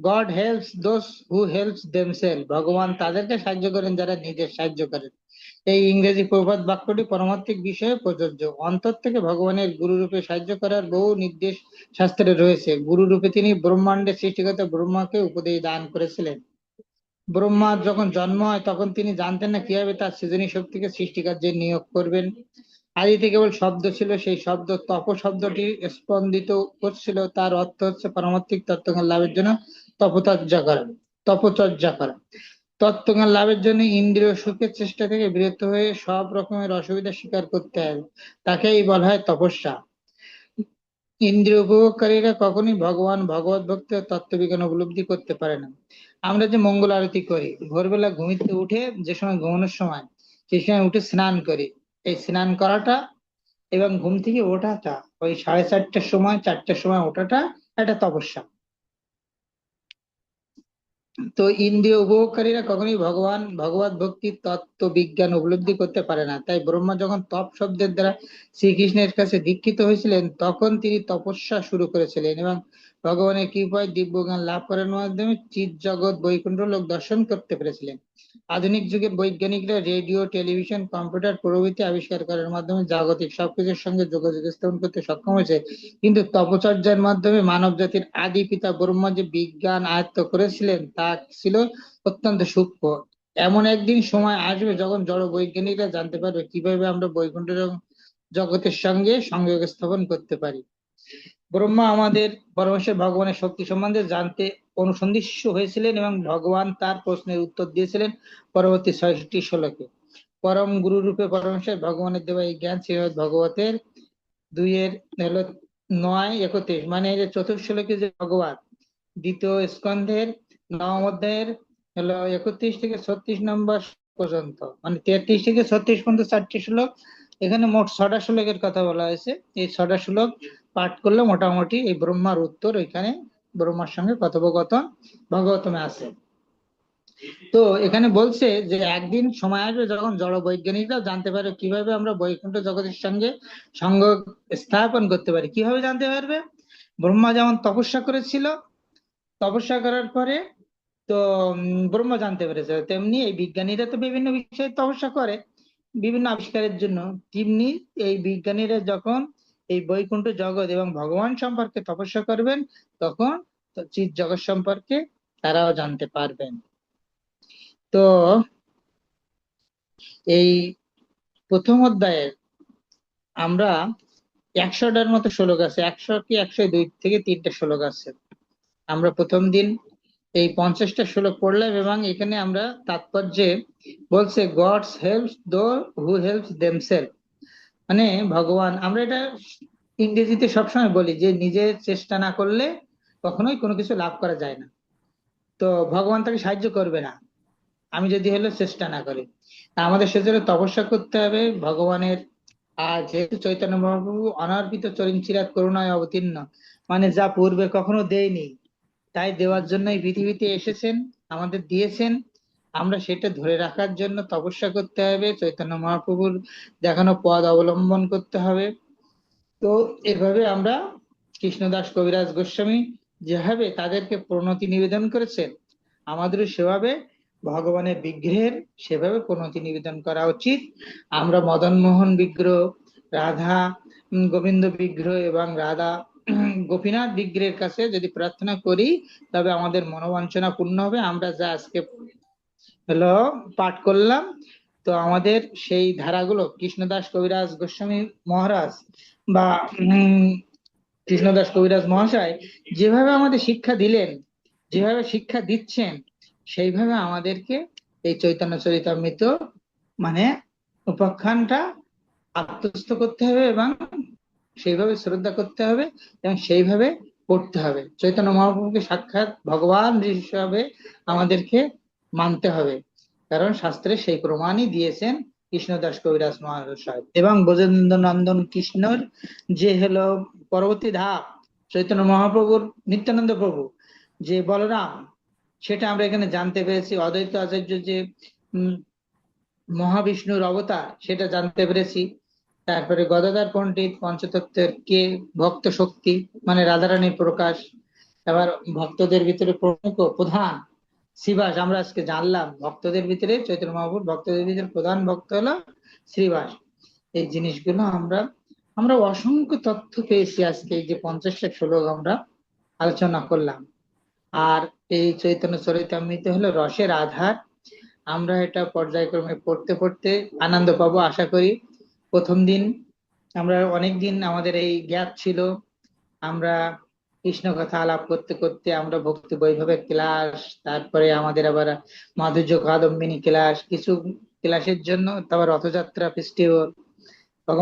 God helps those who helps themselves. ভগবান তাদেরকে সাহায্য করেন যারা নিজের সাহায্য করেন। এই ইংরেজি প্রবাদ বাক্যটি পারমার্থিক বিষয়ে প্রযোজ্য। অন্তর থেকে ভগবানের গুরু রূপে সাহায্য করার বহু নির্দেশ শাস্ত্রে রয়েছে। গুরু রূপে তিনি ব্রহ্মাণ্ডের সৃষ্টিকর্তা ব্রহ্মাকে উপদেশ দান করেছিলেন। ব্রহ্মার যখন জন্ম হয় তখন তিনি জানতেন না কিভাবে তার সৃজনী শক্তিকে সৃষ্টিকার্যে নিয়োগ করবেন। আদিতে কেবল শব্দ ছিল, সেই শব্দ তপ শব্দটি স্পন্দিত করছিল। তার অর্থ হচ্ছে পারমার্থিক তত্ত্বজ্ঞান লাভের জন্য তপচর্যা করা। তপচর্যা করা তত্ত্বজ্ঞান লাভের জন্য ইন্দ্রিয় সুখের চেষ্টা থেকে বিরত হয়ে সব রকমের অসুবিধা স্বীকার করতে হবে, তাকেই বলা হয় তপস্যা। ইন্দ্রিয় উপভোগকারীরা কখনোই ভগবত ভক্তি ও তত্ত্ববিজ্ঞান উপলব্ধি করতে পারে না। আমরা যে মঙ্গল আরতি করি, ভোরবেলা ঘুমিতে উঠে যে সময় ঘুমানোর সময়, সেই সময় উঠে স্নান করি। এই স্নান করাটা এবং ঘুম থেকে ওঠাটা, ওই 4:30টার সময় 4টার সময় ওঠাটা একটা তপস্যা। তো ইন্দ্রিয় উপভোগকারীরা কখনোই ভগবত ভক্তির তত্ত্ব বিজ্ঞান উপলব্ধি করতে পারে না। তাই ব্রহ্মা যখন তপ শব্দের দ্বারা শ্রীকৃষ্ণের কাছে দীক্ষিত হয়েছিলেন তখন তিনি তপস্যা শুরু করেছিলেন এবং ভগবানের কৃপায় দিব্য জ্ঞান লাভ করার মাধ্যমে চিৎ জগৎ বৈকুণ্ঠ লোক দর্শন করতে পেরেছিলেন। আধুনিক যুগের বৈজ্ঞানিকরা রেডিও, টেলিভিশন, কম্পিউটার প্রভৃতি আবিষ্কার করার মাধ্যমে জাগতিক সবকিছুর সঙ্গে যোগাযোগ স্থাপন করতে সক্ষম হয়েছে, কিন্তু তপচর্যার মাধ্যমে মানব জাতির আদি পিতা ব্রহ্মা যে বিজ্ঞান আয়ত্ত করেছিলেন তা ছিল অত্যন্ত সূক্ষ্ম। এমন একদিন সময় আসবে যখন জড় বৈজ্ঞানিকরা জানতে পারবে কিভাবে আমরা বৈকুণ্ঠ জগতের সঙ্গে সংযোগ স্থাপন করতে পারি। ব্রহ্মা আমাদের পরমেশ্বর ভগবানের শক্তি সম্বন্ধে জানতে অনুসন্ধিৎসু হয়েছিলেন এবং ভগবান তার প্রশ্নের উত্তর দিয়েছিলেন পরবর্তী 6টি শ্লোকে। পরম গুরু রূপে পরমেশ্বর ভগবানের দেওয়া এই জ্ঞান শ্রীমদ ভগবতের 2 হলো 9:31, মানে এই যে চতুর্থ শ্লোকে যে ভগবান দ্বিতীয় স্কন্ধের 9ম অধ্যায়ের হলো 31 থেকে 36 নম্বর পর্যন্ত, মানে 33 থেকে 36 পর্যন্ত 4টি শ্লোক। এখানে মোট 6টা শ্লোকের কথা বলা হয়েছে। এই 6টা শ্লোক পাঠ করলে মোটামুটি এই ব্রহ্মার উত্তর ওইখানে ব্রহ্মার সঙ্গে কথোপকথন ভাগবতমে আছে। তো এখানে বলছে যে একদিন সময় আসবে যখন জড় বৈজ্ঞানিকরাও জানতে পারে কিভাবে আমরা বৈকুণ্ঠ জগতের সঙ্গে সঙ্গ স্থাপন করতে পারি। কিভাবে জানতে পারবে? ব্রহ্মা যেমন তপস্যা করেছিল, তপস্যা করার পরে তো ব্রহ্মা জানতে পেরেছে, তেমনি এই বিজ্ঞানীরা তো বিভিন্ন বিষয়ে তপস্যা করে বিভিন্ন আবিষ্কারের জন্য। তেমনি এই বিজ্ঞানীরা যখন এই বৈকুণ্ঠ জগৎ এবং ভগবান সম্পর্কে তপস্যা করবেন তখন চিৎ জগৎ সম্পর্কে তারাও জানতে পারবেন। তো এই প্রথম অধ্যায়ে আমরা 100টার মতো শ্লোক আছে, 100 কি 102 থেকে 3টা শ্লোক আছে। আমরা প্রথম দিন এই 50টা শ্লোক পড়লাম, এবং এখানে আমরা তাৎপর্যে বলছে গডস হেল্পস দো হু হেল্পস দেমসেলফ, মানে ভগবান, আমরা এটা ইংরেজিতে সবসময় বলি যে নিজের চেষ্টা না করলে কখনোই কোনো কিছু লাভ করা যায় না। তো ভগবান তাকে সাহায্য করবে না আমি যদি চেষ্টা না করি। তা আমাদের সেজন্য তপস্যা করতে হবে ভগবানের। আর যেহেতু চৈতন্য মহাপ্রভু অনার্পিত চরিঞ্চিরাত করুণায় অবতীর্ণ, মানে যা পূর্বে কখনো দেয়নি তাই দেওয়ার জন্য এই পৃথিবীতে এসেছেন, আমাদের দিয়েছেন। আমরা সেটা ধরে রাখার জন্য তপস্যা করতে হবে, চৈতন্য মহাপ্রভুর দেখানো পথ অবলম্বন করতে হবে। তো এভাবে আমরা কৃষ্ণদাস কবিরাজ গোস্বামী যেভাবে তাদেরকে প্রণতি নিবেদন করেছেন, আমাদেরও সেভাবে ভগবানের বিগ্রহের সেভাবে প্রণতি নিবেদন করা উচিত। আমরা মদন মোহন বিগ্রহ, রাধা গোবিন্দ বিগ্রহ এবং রাধা গোপীনাথ বিগ্রহের কাছে যদি প্রার্থনা করি, তবে আমাদের মনোবাঞ্ছনা পূর্ণ হবে। আমরা যা আজকে হলো পাঠ করলাম, তো আমাদের সেই ধারাগুলো কৃষ্ণদাস কবিরাজ গোস্বামী মহারাজ বা উম, কৃষ্ণদাস কবিরাজ মহাশয় যেভাবে আমাদের শিক্ষা দিলেন, যেভাবে শিক্ষা দিচ্ছেন, সেইভাবে আমাদেরকে এই চৈতন্য চরিতামৃত মানে উপাখ্যানটা আত্মস্থ করতে হবে, এবং সেইভাবে শ্রদ্ধা করতে হবে, এবং সেইভাবে পড়তে হবে। চৈতন্য মহাপ্রভুকে সাক্ষাৎ ভগবান হিসাবে আমাদেরকে মানতে হবে, কারণ শাস্ত্রে সেই প্রমাণই দিয়েছেন কৃষ্ণদাস কবিরাজ মহাশয়। এবং ব্রজেন্দ্র নন্দন কৃষ্ণর যে পরবর্তী ধাপ, চৈতন্য মহাপ্রভুর নিত্যানন্দ প্রভু যে বলরাম, সেটা আমরা এখানে জানতে পেরেছি। অদ্বৈত আচার্য যে উম মহাবিষ্ণুর অবতার, সেটা জানতে পেরেছি। তারপরে গদাধর পণ্ডিত পঞ্চতত্ত্বের কে ভক্ত শক্তি, মানে রাধারানীর প্রকাশ। এবার ভক্তদের ভিতরে প্রমুখ প্রধান শ্রীবাস, আমরা আজকে জানলাম ভক্তদের ভিতরে চৈতন্য মহাপ্রভুর ভক্তদের ভিতরে প্রধান ভক্ত হলো শ্রীবাস। এই জিনিসগুলো আমরা আমরা অসংখ্য তথ্য পেয়েছি আজকে এই যে 50টা শ্লোক আমরা আলোচনা করলাম। আর এই চৈতন্য চরিতামৃত হলো রসের আধার। আমরা এটা পর্যায়ক্রমে পড়তে পড়তে আনন্দ পাবো আশা করি। প্রথম দিন আমরা অনেক দিন আমাদের এই গ্যাপ ছিল, আমরা কৃষ্ণ কথা আলাপ করতে করতে আমরা ভক্তি বৈভবের ক্লাস, তারপরে আমাদের আবার মাধুর্য কাদম্বিনী ক্লাস, কিছু ক্লাসের জন্য তারপর রথযাত্রা ফেস্টিভ্যাল,